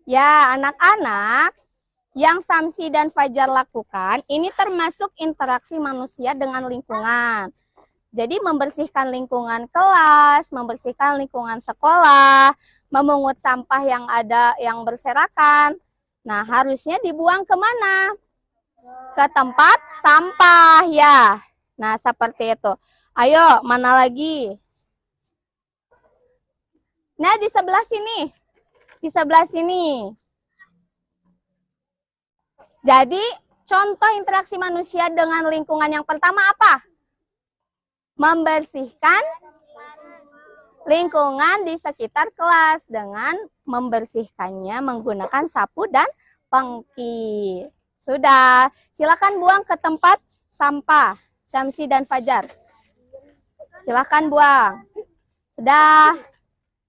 Ya, anak-anak, yang Samsi dan Fajar lakukan, ini termasuk interaksi manusia dengan lingkungan. Jadi membersihkan lingkungan kelas, membersihkan lingkungan sekolah, memungut sampah yang ada yang berserakan. Nah, harusnya dibuang kemana? Ke tempat sampah ya. Nah, seperti itu. Ayo, mana lagi? Nah, di sebelah sini. Di sebelah sini. Jadi, contoh interaksi manusia dengan lingkungan yang pertama apa? Membersihkan lingkungan di sekitar kelas dengan membersihkannya menggunakan sapu dan pengki. Sudah, silakan buang ke tempat sampah. Syamsi dan Fajar. Silakan buang. Sudah,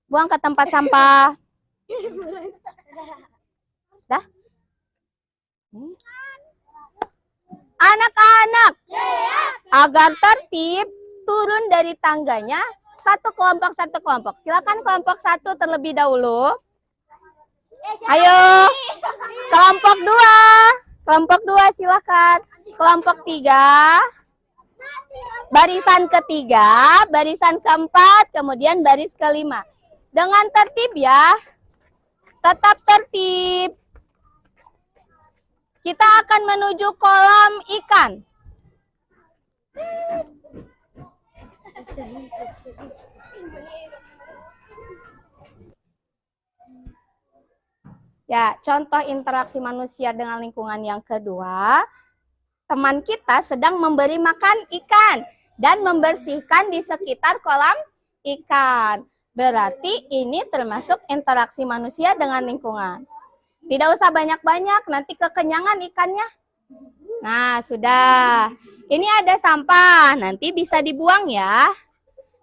buang ke tempat sampah. Dah? Anak-anak, agar tertib, turun dari tangganya satu kelompok. Silakan kelompok 1 terlebih dahulu. Ayo, kelompok 2. Kelompok 2 silakan. Kelompok 3. Barisan ketiga, barisan keempat, kemudian baris kelima. Dengan tertib ya. Tetap tertib. Kita akan menuju kolam ikan. Ya, contoh interaksi manusia dengan lingkungan yang kedua, teman kita sedang memberi makan ikan dan membersihkan di sekitar kolam ikan. Berarti ini termasuk interaksi manusia dengan lingkungan. Tidak usah banyak-banyak, nanti kekenyangan ikannya. Nah, sudah. Ini ada sampah, nanti bisa dibuang ya.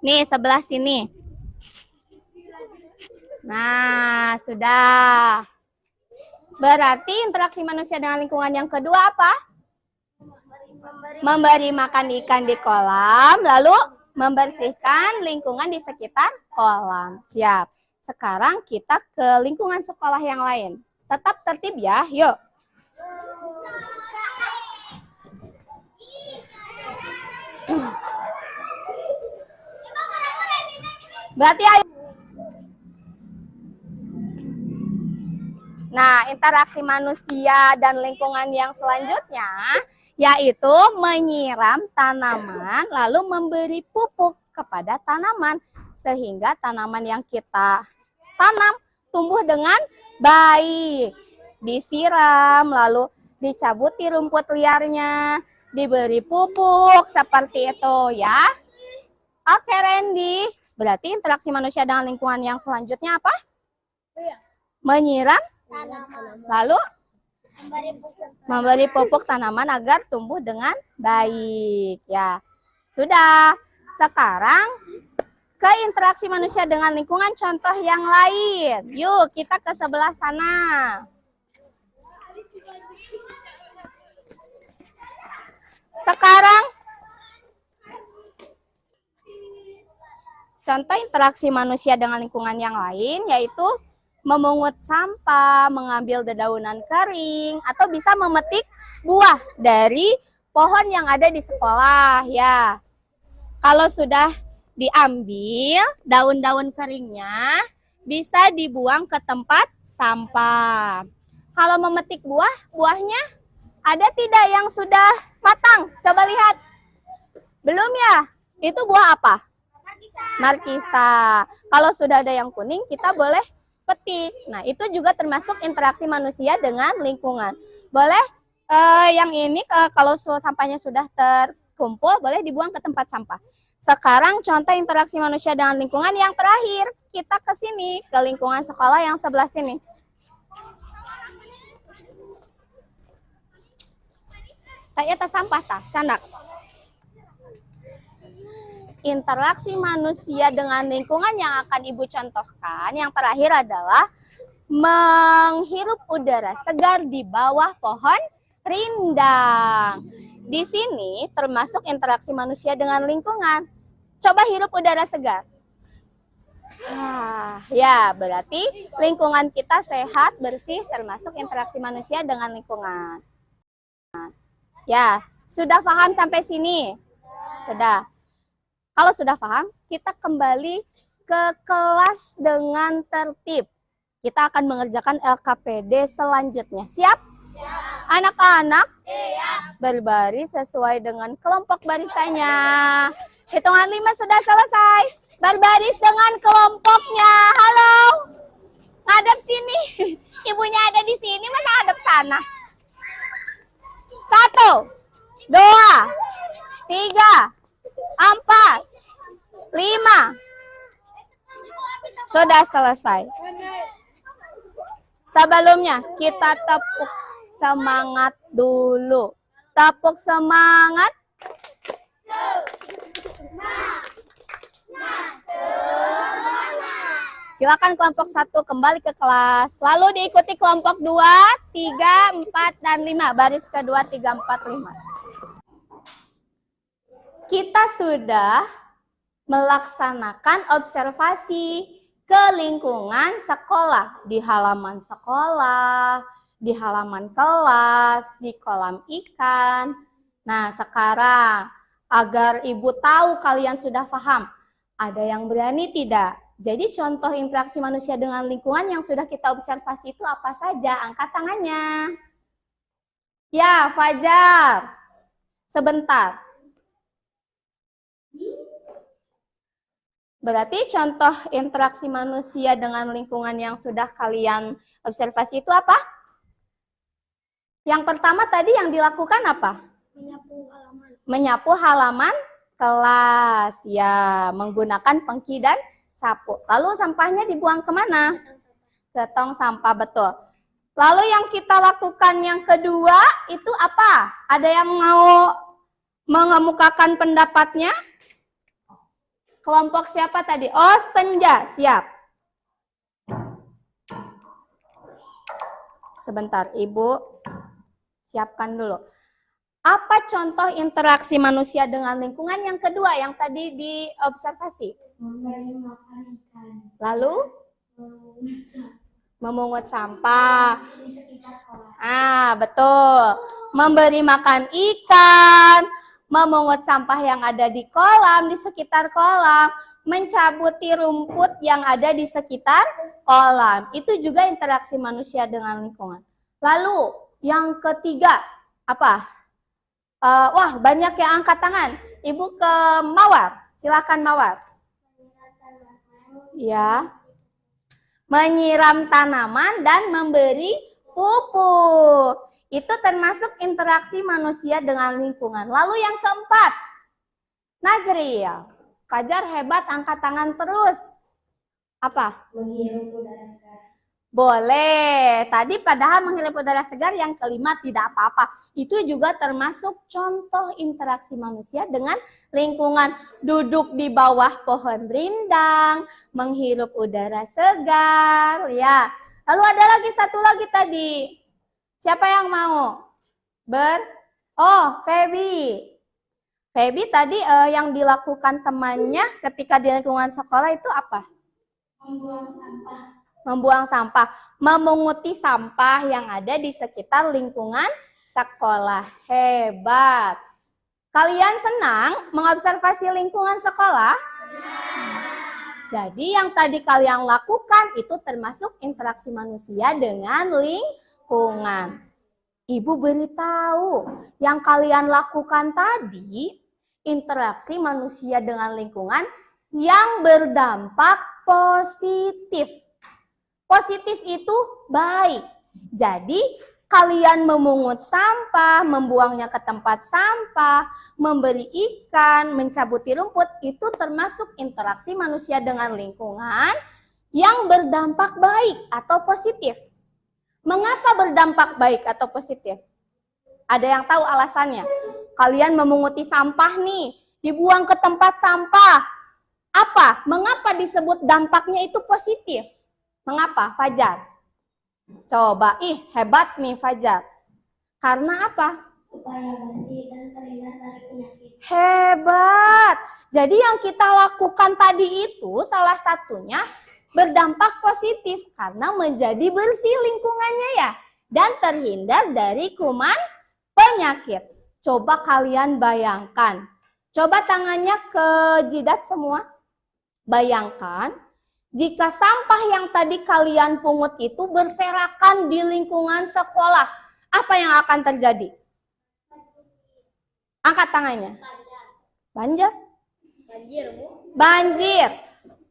Nih, sebelah sini. Nah, sudah. Berarti interaksi manusia dengan lingkungan yang kedua apa? Memberi makan ikan di kolam, lalu membersihkan lingkungan di sekitar kolam. Siap. Sekarang kita ke lingkungan sekolah yang lain. Tetap tertib ya, yuk. Berarti ayo. Nah, interaksi manusia dan lingkungan yang selanjutnya yaitu menyiram tanaman lalu memberi pupuk kepada tanaman sehingga tanaman yang kita tanam tumbuh dengan baik. Disiram lalu dicabuti rumput liarnya, diberi pupuk seperti itu ya. Oke Randy, berarti interaksi manusia dengan lingkungan yang selanjutnya apa? Menyiram lalu Memberi pupuk tanaman agar tumbuh dengan baik. Ya, sudah. Sekarang ke interaksi manusia dengan lingkungan, contoh yang lain. Yuk, kita ke sebelah sana. Sekarang, contoh interaksi manusia dengan lingkungan yang lain, yaitu memungut sampah, mengambil dedaunan kering, atau bisa memetik buah dari pohon yang ada di sekolah. Ya, kalau sudah diambil daun-daun keringnya, bisa dibuang ke tempat sampah. Kalau memetik buah, buahnya ada tidak yang sudah matang? Coba lihat. Belum ya? Itu buah apa? Markisa. Kalau sudah ada yang kuning, kita boleh petik. Nah, itu juga termasuk interaksi manusia dengan lingkungan. Boleh yang ini kalau sampahnya sudah terkumpul, boleh dibuang ke tempat sampah. Sekarang contoh interaksi manusia dengan lingkungan yang terakhir. Kita ke sini, ke lingkungan sekolah yang sebelah sini. Tak sampah tak, candak. Interaksi manusia dengan lingkungan yang akan Ibu contohkan, yang terakhir adalah menghirup udara segar di bawah pohon rindang. Di sini termasuk interaksi manusia dengan lingkungan. Coba hirup udara segar. Ya, berarti lingkungan kita sehat, bersih, termasuk interaksi manusia dengan lingkungan. Ya, sudah paham sampai sini? Sudah. Kalau sudah paham, kita kembali ke kelas dengan tertib. Kita akan mengerjakan LKPD selanjutnya. Siap? Anak-anak berbaris sesuai dengan kelompok barisannya. Hitungan 5 sudah selesai. Berbaris dengan kelompoknya. Halo? Ngadep sini. Ibunya ada di sini, mana ngadep sana? 1, 2, 3, 4, 5. Sudah selesai. Sebelumnya kita tepuk semangat dulu. Tepuk semangat. Silakan kelompok 1 kembali ke kelas. Lalu diikuti kelompok 2, 3, 4, dan 5. Baris kedua 3, 4, 5. Kita sudah melaksanakan observasi ke lingkungan sekolah, di halaman sekolah, di halaman kelas, di kolam ikan. Nah, sekarang agar Ibu tahu kalian sudah paham, ada yang berani tidak? Jadi contoh interaksi manusia dengan lingkungan yang sudah kita observasi itu apa saja? Angkat tangannya. Ya, Fajar. Sebentar. Berarti contoh interaksi manusia dengan lingkungan yang sudah kalian observasi itu apa? Yang pertama tadi yang dilakukan apa? Menyapu halaman kelas. Ya, menggunakan pengki dan sapu. Lalu sampahnya dibuang kemana? Ke tong sampah, betul. Lalu yang kita lakukan yang kedua itu apa? Ada yang mau mengemukakan pendapatnya? Kelompok siapa tadi? Oh, Senja, siap. Sebentar, Ibu siapkan dulu. Apa contoh interaksi manusia dengan lingkungan yang kedua yang tadi diobservasi? Memberi makan ikan. Lalu? Memungut sampah. Di sekitar kolam. Betul. Memberi makan ikan, memungut sampah yang ada di kolam, di sekitar kolam, mencabuti rumput yang ada di sekitar kolam. Itu juga interaksi manusia dengan lingkungan. Lalu yang ketiga, apa? Wah, banyak yang angkat tangan. Ibu ke Mawar, silakan Mawar. Ya. Menyiram tanaman dan memberi pupuk. Itu termasuk interaksi manusia dengan lingkungan. Lalu yang keempat, Nazril. Fajar hebat, angkat tangan terus. Apa? Menghirup udara segar. Boleh. Tadi padahal menghirup udara segar yang kelima tidak apa-apa. Itu juga termasuk contoh interaksi manusia dengan lingkungan. Duduk di bawah pohon rindang, menghirup udara segar, ya. Lalu ada lagi satu lagi tadi. Siapa yang mau? Feby. Feby tadi yang dilakukan temannya ketika di lingkungan sekolah itu apa? Membuang sampah. Membuang sampah, memunguti sampah yang ada di sekitar lingkungan sekolah. Hebat. Kalian senang mengobservasi lingkungan sekolah? Jadi yang tadi kalian lakukan itu termasuk interaksi manusia dengan lingkungan. Ibu beritahu, yang kalian lakukan tadi interaksi manusia dengan lingkungan yang berdampak positif. Positif itu baik. Jadi kalian memungut sampah, membuangnya ke tempat sampah, memberi ikan, mencabuti rumput, itu termasuk interaksi manusia dengan lingkungan yang berdampak baik atau positif. Mengapa berdampak baik atau positif? Ada yang tahu alasannya? Kalian memunguti sampah nih, dibuang ke tempat sampah. Apa? Mengapa disebut dampaknya itu positif? Mengapa, Fajar? Coba, hebat nih Fajar. Karena apa? Supaya bersih dan terhindar dari penyakit. Hebat. Jadi yang kita lakukan tadi itu salah satunya berdampak positif karena menjadi bersih lingkungannya ya. Dan terhindar dari kuman penyakit. Coba kalian bayangkan. Coba tangannya ke jidat semua. Bayangkan. Jika sampah yang tadi kalian pungut itu berserakan di lingkungan sekolah, apa yang akan terjadi? Angkat tangannya. Banjir. Banjir, Bu. Banjir.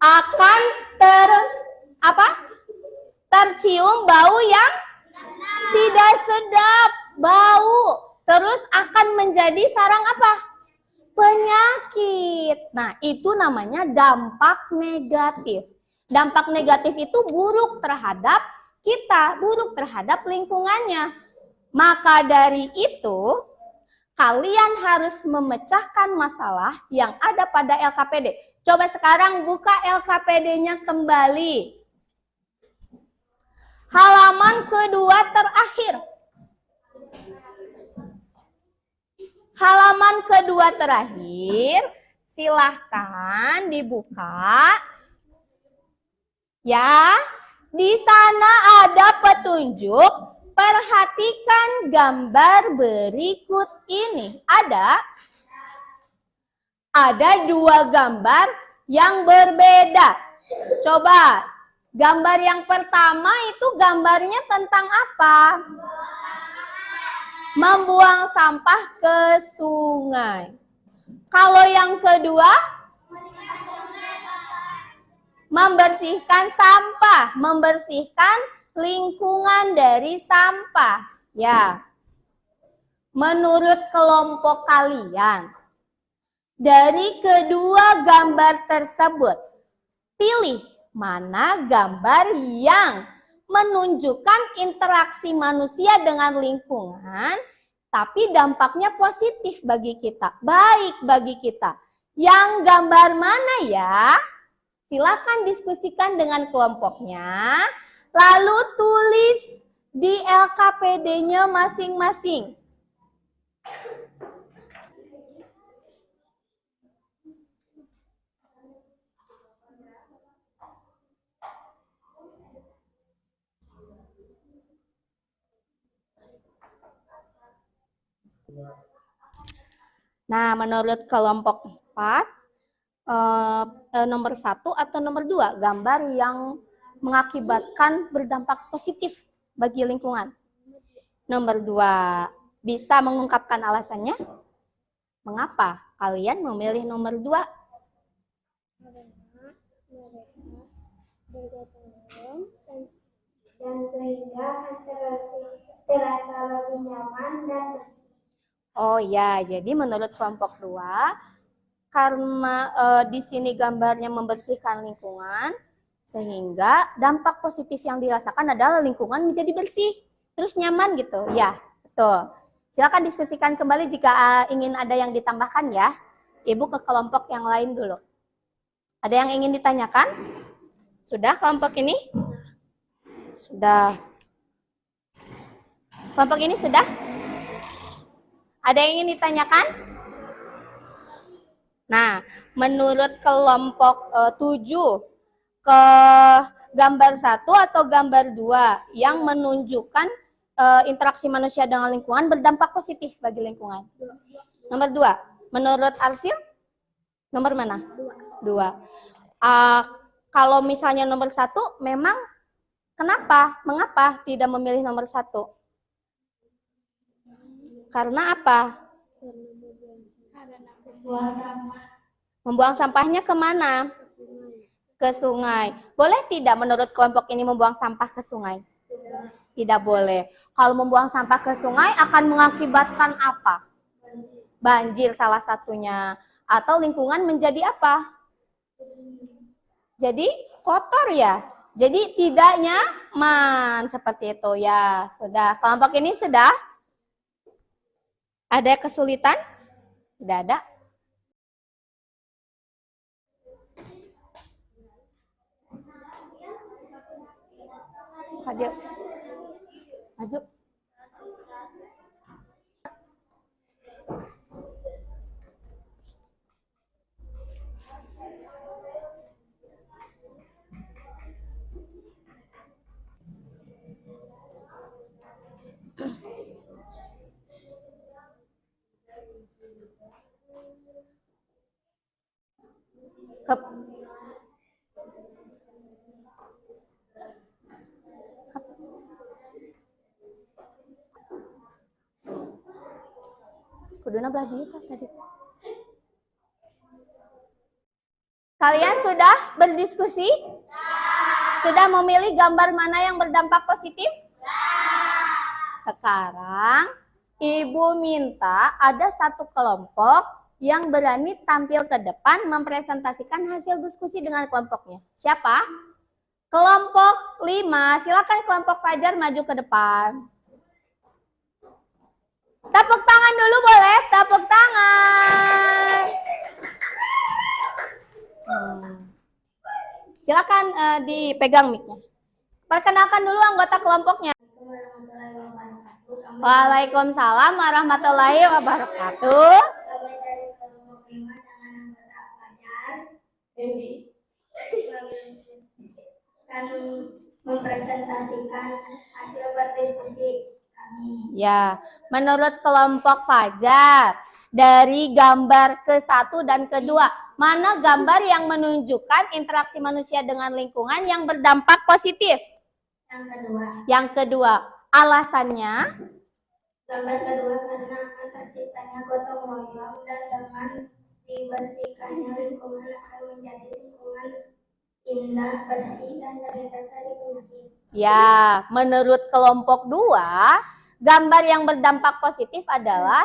Akan tercium bau yang tidak sedap, bau. Terus akan menjadi sarang apa? Penyakit. Nah, itu namanya dampak negatif. Dampak negatif itu buruk terhadap kita, buruk terhadap lingkungannya. Maka dari itu, kalian harus memecahkan masalah yang ada pada LKPD. Coba sekarang buka LKPD-nya kembali. Halaman kedua terakhir. Halaman kedua terakhir, silahkan dibuka. Ya, di sana ada petunjuk. Perhatikan gambar berikut ini. Ada dua gambar yang berbeda. Coba, gambar yang pertama itu gambarnya tentang apa? Membuang sampah ke sungai. Kalau yang kedua, membersihkan sampah, membersihkan lingkungan dari sampah. Ya. Menurut kelompok kalian, dari kedua gambar tersebut, pilih mana gambar yang menunjukkan interaksi manusia dengan lingkungan, tapi dampaknya positif bagi kita, baik bagi kita. Yang gambar mana ya? Silakan diskusikan dengan kelompoknya, lalu tulis di LKPD-nya masing-masing. Nah, menurut kelompok 4, nomor 1 atau nomor 2 gambar yang mengakibatkan berdampak positif bagi lingkungan? Nomor 2. Bisa mengungkapkan alasannya? Mengapa kalian memilih nomor 2? Dan sehingga terasa lebih nyaman dan bersih. Oh ya, jadi menurut kelompok 2, karena di sini gambarnya membersihkan lingkungan, Sehingga dampak positif yang dirasakan adalah lingkungan menjadi bersih, terus nyaman gitu. Ya, betul. Silakan diskusikan kembali jika ingin ada yang ditambahkan ya. Ibu ke kelompok yang lain dulu. Ada yang ingin ditanyakan? Sudah kelompok ini? Sudah. Kelompok ini sudah? Ada yang ingin ditanyakan? Nah, menurut kelompok 7, ke gambar 1 atau gambar 2 yang menunjukkan interaksi manusia dengan lingkungan berdampak positif bagi lingkungan. Nomor 2, menurut Arsil, nomor mana? 2. Kalau misalnya nomor 1, memang kenapa? Mengapa tidak memilih nomor 1? Karena apa? Membuang sampahnya kemana? Ke sungai. Boleh tidak menurut kelompok ini membuang sampah ke sungai? Tidak boleh. Kalau membuang sampah ke sungai akan mengakibatkan apa? Banjir salah satunya. Atau lingkungan menjadi apa? Jadi kotor ya. Jadi tidak nyaman seperti itu ya. Sudah. Kelompok ini sudah? Ada kesulitan? Tidak ada. Maju. Maju. Hup. Kuduna belah dia tadi. Kalian sudah berdiskusi? Sudah memilih gambar mana yang berdampak positif? Sekarang Ibu minta ada satu kelompok yang berani tampil ke depan mempresentasikan hasil diskusi dengan kelompoknya. Siapa? Kelompok 5. Silakan kelompok Fajar maju ke depan. Tepuk tangan dulu boleh? Tepuk tangan. Silakan dipegang mic-nya. Perkenalkan dulu anggota kelompoknya. Waalaikumsalam warahmatullahi wabarakatuh. Akan mempresentasikan hasil berdiskusi kami. Ya, menurut kelompok Fajar, dari gambar ke-1 dan ke-2, mana gambar yang menunjukkan interaksi manusia dengan lingkungan yang berdampak positif? Yang kedua. Alasannya? Gambar kedua karena akan terciptanya gotong royong dan dengan dibersihkannya lingkungan akan menjadi lingkungan indah, bersih, dan terhindar dari penyakit. Ya, menurut kelompok 2, gambar yang berdampak positif adalah,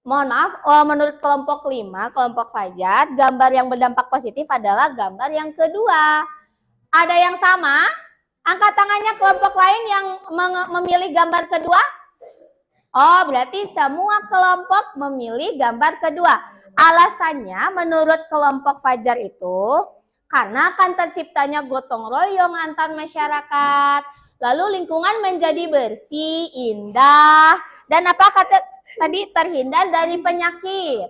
mohon maaf, menurut kelompok 5, kelompok Fajar, gambar yang berdampak positif adalah gambar yang kedua. Ada yang sama? Angkat tangannya kelompok lain yang memilih gambar kedua. Oh, berarti semua kelompok memilih gambar kedua. Alasannya menurut kelompok Fajar itu karena akan terciptanya gotong royong antar masyarakat. Lalu lingkungan menjadi bersih, indah, dan apa kata tadi, terhindar dari penyakit.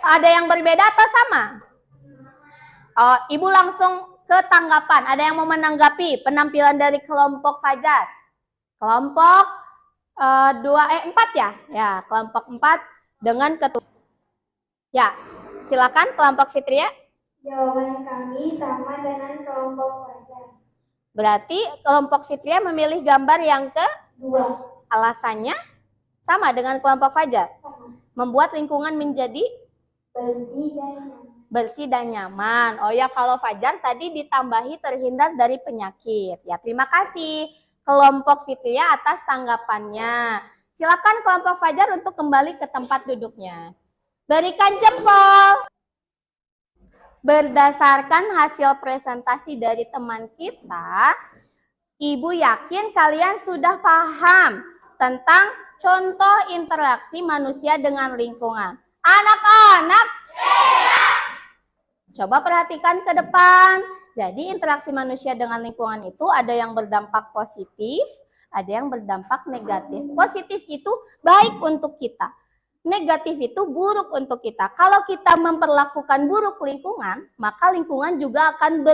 Ada yang berbeda atau sama? Oh, Ibu langsung ke tanggapan. Ada yang mau menanggapi penampilan dari kelompok Fajar? Kelompok 4 ya? Ya, kelompok 4 dengan ketua. Ya, silakan kelompok Fitria. Jawaban kami sama dengan kelompok Fajar. Berarti kelompok Fitria memilih gambar yang kedua. Alasannya sama dengan kelompok Fajar. Membuat lingkungan menjadi bersih dan nyaman. Oh ya, kalau Fajar tadi ditambahi terhindar dari penyakit. Ya, terima kasih kelompok Fitria atas tanggapannya. Silakan kelompok Fajar untuk kembali ke tempat duduknya. Berikan jempol. Berdasarkan hasil presentasi dari teman kita, Ibu yakin kalian sudah paham tentang contoh interaksi manusia dengan lingkungan. Anak-anak, coba perhatikan ke depan. Jadi interaksi manusia dengan lingkungan itu ada yang berdampak positif, ada yang berdampak negatif. Positif itu baik untuk kita. Negatif itu buruk untuk kita. Kalau kita memperlakukan buruk lingkungan, maka lingkungan juga akan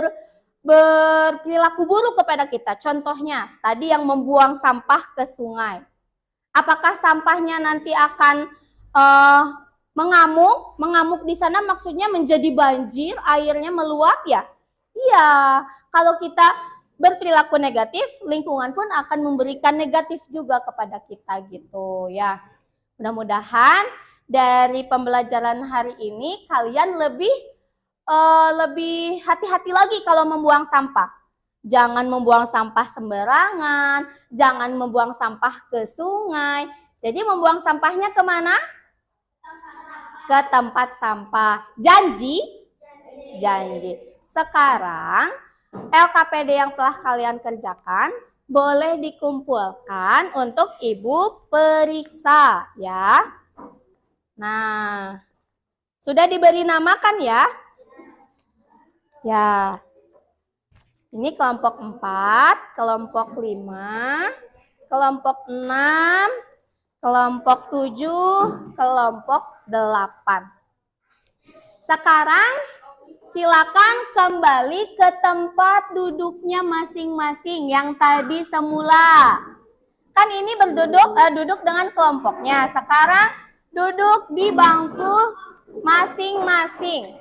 berperilaku buruk kepada kita. Contohnya, tadi yang membuang sampah ke sungai. Apakah sampahnya nanti akan mengamuk? Mengamuk di sana maksudnya menjadi banjir, airnya meluap ya? Iya, kalau kita berperilaku negatif, lingkungan pun akan memberikan negatif juga kepada kita gitu ya. Mudah-mudahan dari pembelajaran hari ini kalian lebih hati-hati lagi kalau membuang sampah. Jangan membuang sampah sembarangan, jangan membuang sampah ke sungai. Jadi membuang sampahnya kemana? Ke tempat sampah. Janji? Janji. Sekarang LKPD yang telah kalian kerjakan boleh dikumpulkan untuk Ibu periksa ya. Nah, sudah diberi nama kan ya? Ya, ini kelompok 4, kelompok 5, kelompok 6, kelompok 7, kelompok 8. Sekarang silakan kembali ke tempat duduknya masing-masing yang tadi semula. Kan ini duduk dengan kelompoknya. Sekarang duduk di bangku masing-masing.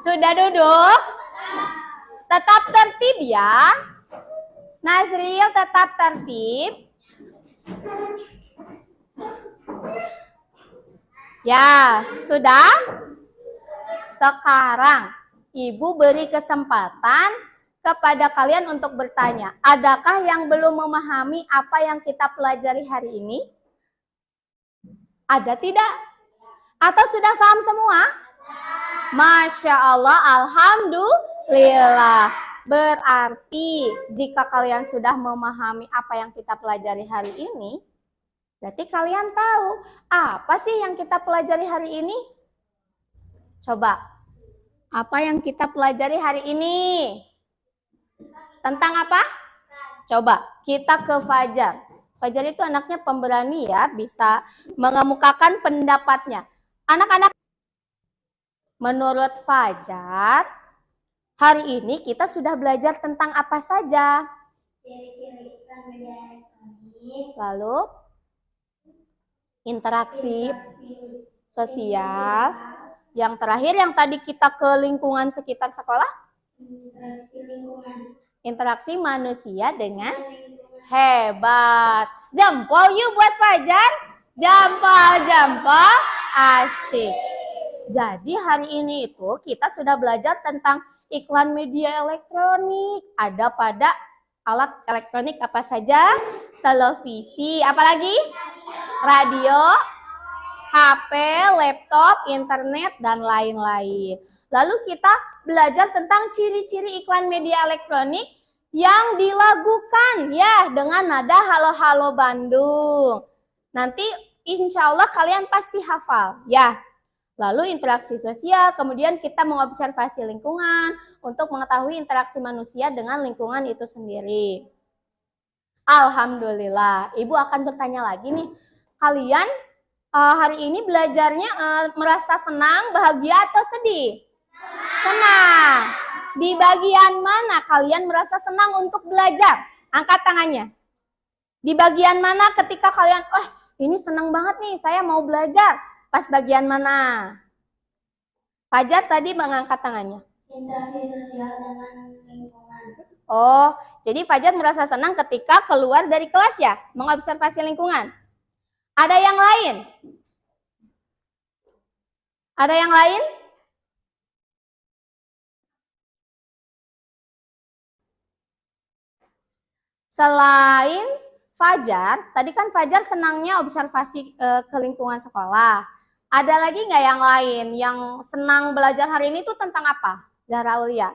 Sudah duduk? Tetap tertib ya. Nazril tetap tertib. Ya, sudah? Sekarang Ibu beri kesempatan kepada kalian untuk bertanya. Adakah yang belum memahami apa yang kita pelajari hari ini? Ada tidak? Atau sudah paham semua? Masya Allah, alhamdulillah. Berarti jika kalian sudah memahami apa yang kita pelajari hari ini, berarti kalian tahu apa sih yang kita pelajari hari ini? Coba, apa yang kita pelajari hari ini? Tentang apa? Coba, kita ke Fajar. Fajar itu anaknya pemberani ya, bisa mengemukakan pendapatnya. Anak-anak, menurut Fajar, hari ini kita sudah belajar tentang apa saja? Ciri-ciri media elektronik, Lalu, interaksi sosial. Yang terakhir yang tadi kita ke lingkungan sekitar sekolah? interaksi lingkungan, Interaksi manusia dengan hebat. Jempol yuk buat Fajar. Jempol, jempol. Asyik. Jadi hari ini itu kita sudah belajar tentang iklan media elektronik. Ada pada alat elektronik apa saja? Televisi, apalagi? Radio, HP, laptop, internet, dan lain-lain. Lalu kita belajar tentang ciri-ciri iklan media elektronik yang dilakukan ya dengan nada halo-halo Bandung. Nanti insya Allah kalian pasti hafal ya. Lalu interaksi sosial, kemudian kita mengobservasi lingkungan untuk mengetahui interaksi manusia dengan lingkungan itu sendiri. Alhamdulillah, Ibu akan bertanya lagi nih, kalian hari ini belajarnya merasa senang, bahagia atau sedih? Senang. Di bagian mana kalian merasa senang untuk belajar? Angkat tangannya. Di bagian mana ketika kalian, ini senang banget nih, saya mau belajar. Pas bagian mana? Fajar tadi mengangkat tangannya. interaksi sosial dengan lingkungan, Oh, jadi Fajar merasa senang ketika keluar dari kelas ya, mengobservasi lingkungan. Ada yang lain? Ada yang lain? Selain Fajar, tadi kan Fajar senangnya observasi ke lingkungan sekolah. Ada lagi nggak yang lain yang senang belajar hari ini tuh tentang apa? Zahra Aulia.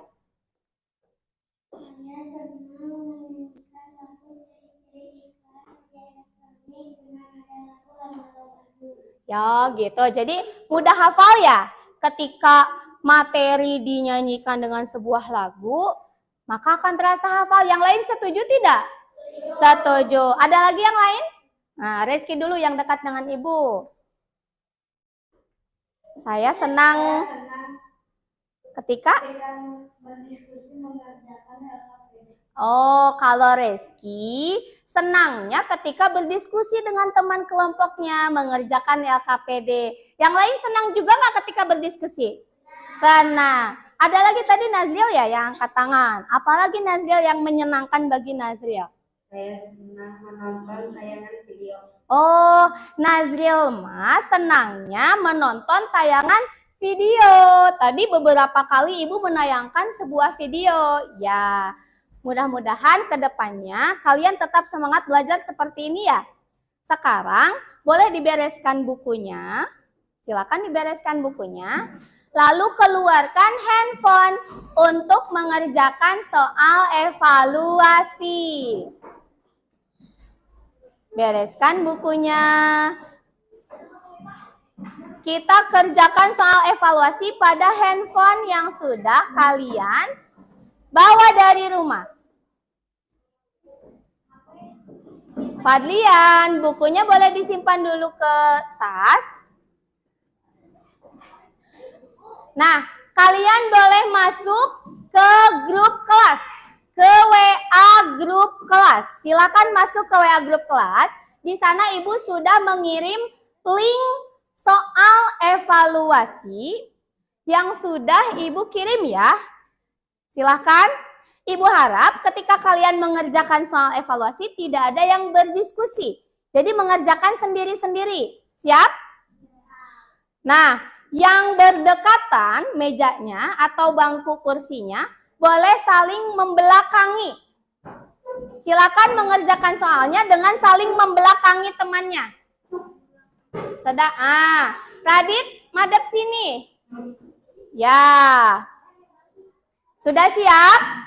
Saya senang menyanyikan lagu ciri-ciri ikan elektronik dengan ada lagu halo-halo. Ya gitu, jadi mudah hafal ya. Ketika materi dinyanyikan dengan sebuah lagu, maka akan terasa hafal. Yang lain setuju tidak? Setuju. Ada lagi yang lain? Nah, Rizky dulu yang dekat dengan ibu. Saya senang ketika berdiskusi mengerjakan LKPD. Oh, kalau Rizky senangnya ketika berdiskusi dengan teman kelompoknya mengerjakan LKPD. Yang lain senang juga nggak ketika berdiskusi? Senang. Ada lagi tadi Nazril ya yang angkat tangan. Apalagi Nazril yang menyenangkan bagi Nazril? Saya senang menonton tayangan video. Oh, Nazril mah senangnya menonton tayangan video. Tadi beberapa kali ibu menayangkan sebuah video. Ya, mudah-mudahan ke depannya kalian tetap semangat belajar seperti ini ya. Sekarang boleh dibereskan bukunya. Silakan dibereskan bukunya. Lalu keluarkan handphone untuk mengerjakan soal evaluasi. Bereskan bukunya. Kita kerjakan soal evaluasi pada handphone yang sudah kalian bawa dari rumah. Fadlian, bukunya boleh disimpan dulu ke tas. Nah, kalian boleh masuk ke grup kelas. Ke WA grup kelas. Silakan masuk ke WA grup kelas. Di sana Ibu sudah mengirim link soal evaluasi yang sudah Ibu kirim ya. Silakan. Ibu harap ketika kalian mengerjakan soal evaluasi tidak ada yang berdiskusi. Jadi mengerjakan sendiri-sendiri. Siap? Nah, yang berdekatan mejanya atau bangku kursinya boleh saling membelakangi. Silakan mengerjakan soalnya dengan saling membelakangi temannya. Radit, madep sini. Ya. Sudah siap?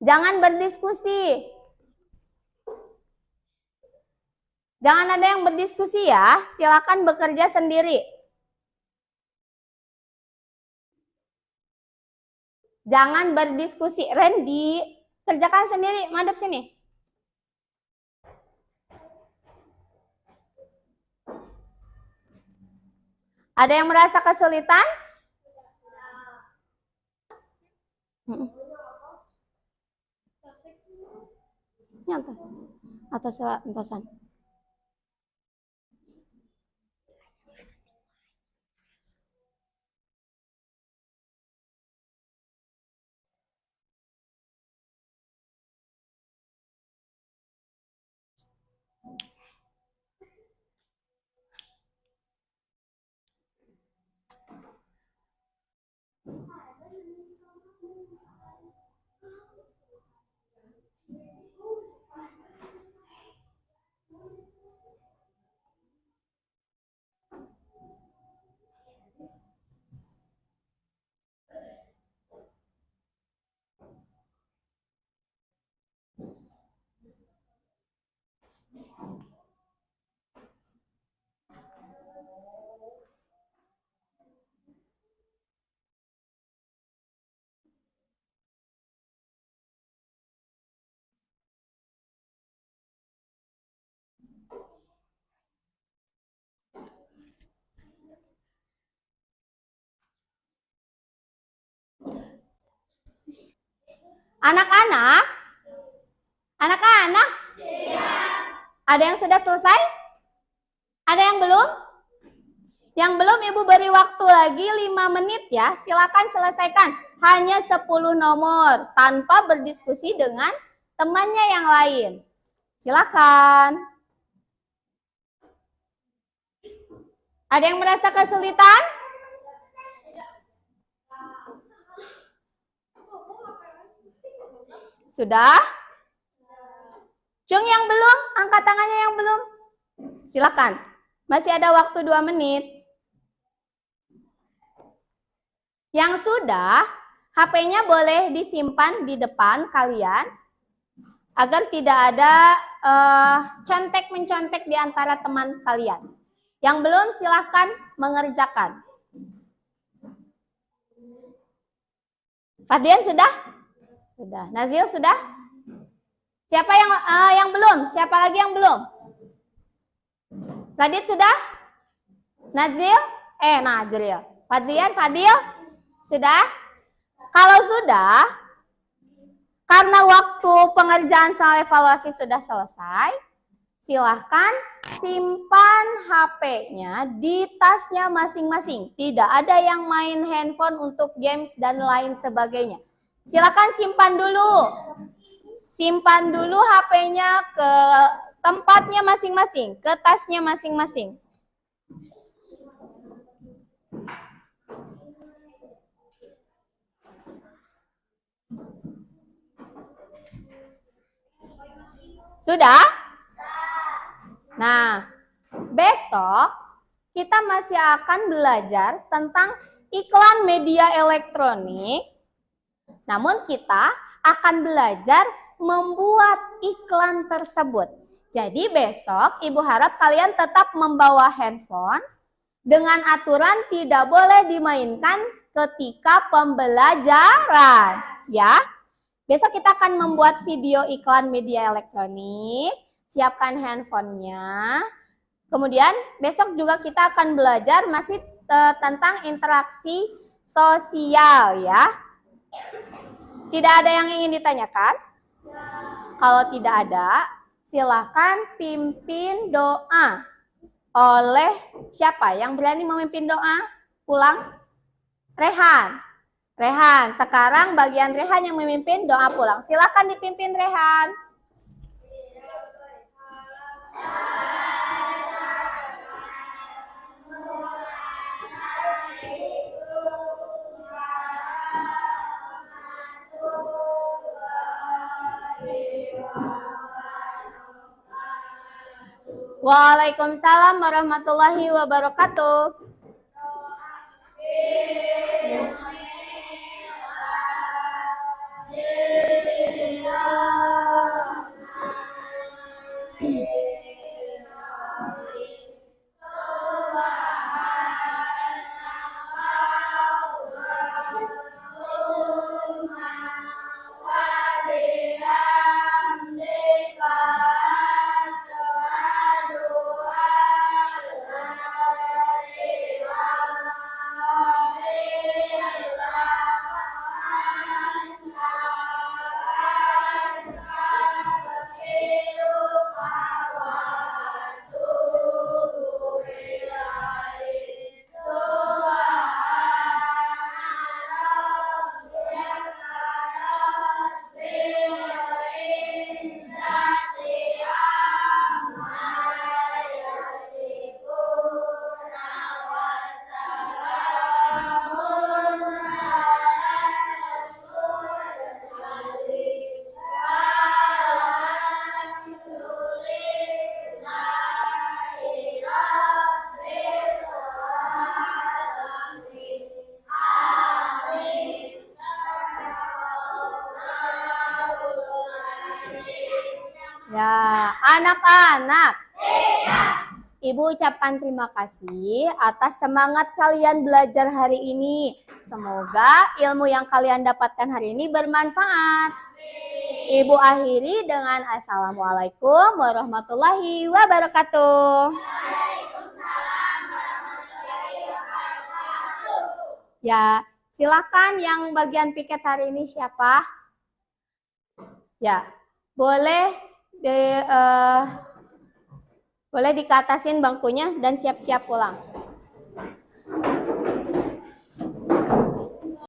Jangan berdiskusi. Jangan ada yang berdiskusi ya. Silakan bekerja sendiri. Jangan berdiskusi. Randy, kerjakan sendiri. Madep sini. Ada yang merasa kesulitan? Ini atas entasan. Anak-anak? Anak-anak? Iya. Ada yang sudah selesai? Ada yang belum? Yang belum Ibu beri waktu lagi 5 menit ya. Silakan selesaikan. hanya 10 nomor tanpa berdiskusi dengan temannya yang lain. Silakan. Ada yang merasa kesulitan? Sudah? Cung yang belum? Angkat tangannya yang belum. Silakan. Masih ada waktu 2 menit. Yang sudah, HP-nya boleh disimpan di depan kalian agar tidak ada contek-mencontek di antara teman kalian. Yang belum silahkan mengerjakan. Fadian sudah? Sudah. Nazil sudah? Siapa yang belum? Siapa lagi yang belum? Radit sudah? Nazil? Nazril. Fadlian, Fadil? Sudah? Kalau sudah, karena waktu pengerjaan soal evaluasi sudah selesai, silahkan simpan HP-nya di tasnya masing-masing. Tidak ada yang main handphone untuk games dan lain sebagainya. Silakan simpan dulu. Simpan dulu HP-nya ke tempatnya masing-masing, ke tasnya masing-masing. Sudah? Nah, besok kita masih akan belajar tentang iklan media elektronik. Namun kita akan belajar membuat iklan tersebut. Jadi besok Ibu harap kalian tetap membawa handphone dengan aturan tidak boleh dimainkan ketika pembelajaran, ya. Besok kita akan membuat video iklan media elektronik. Siapkan handphonenya. Kemudian besok juga kita akan belajar masih tentang interaksi sosial, ya. Tidak ada yang ingin ditanyakan? Kalau tidak ada, silakan pimpin doa. Oleh siapa yang berani memimpin doa? Pulang? Rehan. Rehan, sekarang bagian Rehan yang memimpin doa pulang. Silakan dipimpin Rehan. Waalaikumsalam warahmatullahi wabarakatuh. Ya, anak-anak. Ibu ucapkan terima kasih atas semangat kalian belajar hari ini. Semoga ilmu yang kalian dapatkan hari ini bermanfaat. Ibu akhiri dengan assalamualaikum warahmatullahi wabarakatuh. Ya, silakan yang bagian piket hari ini siapa? Ya, boleh boleh dikatasin bangkunya dan siap-siap pulang.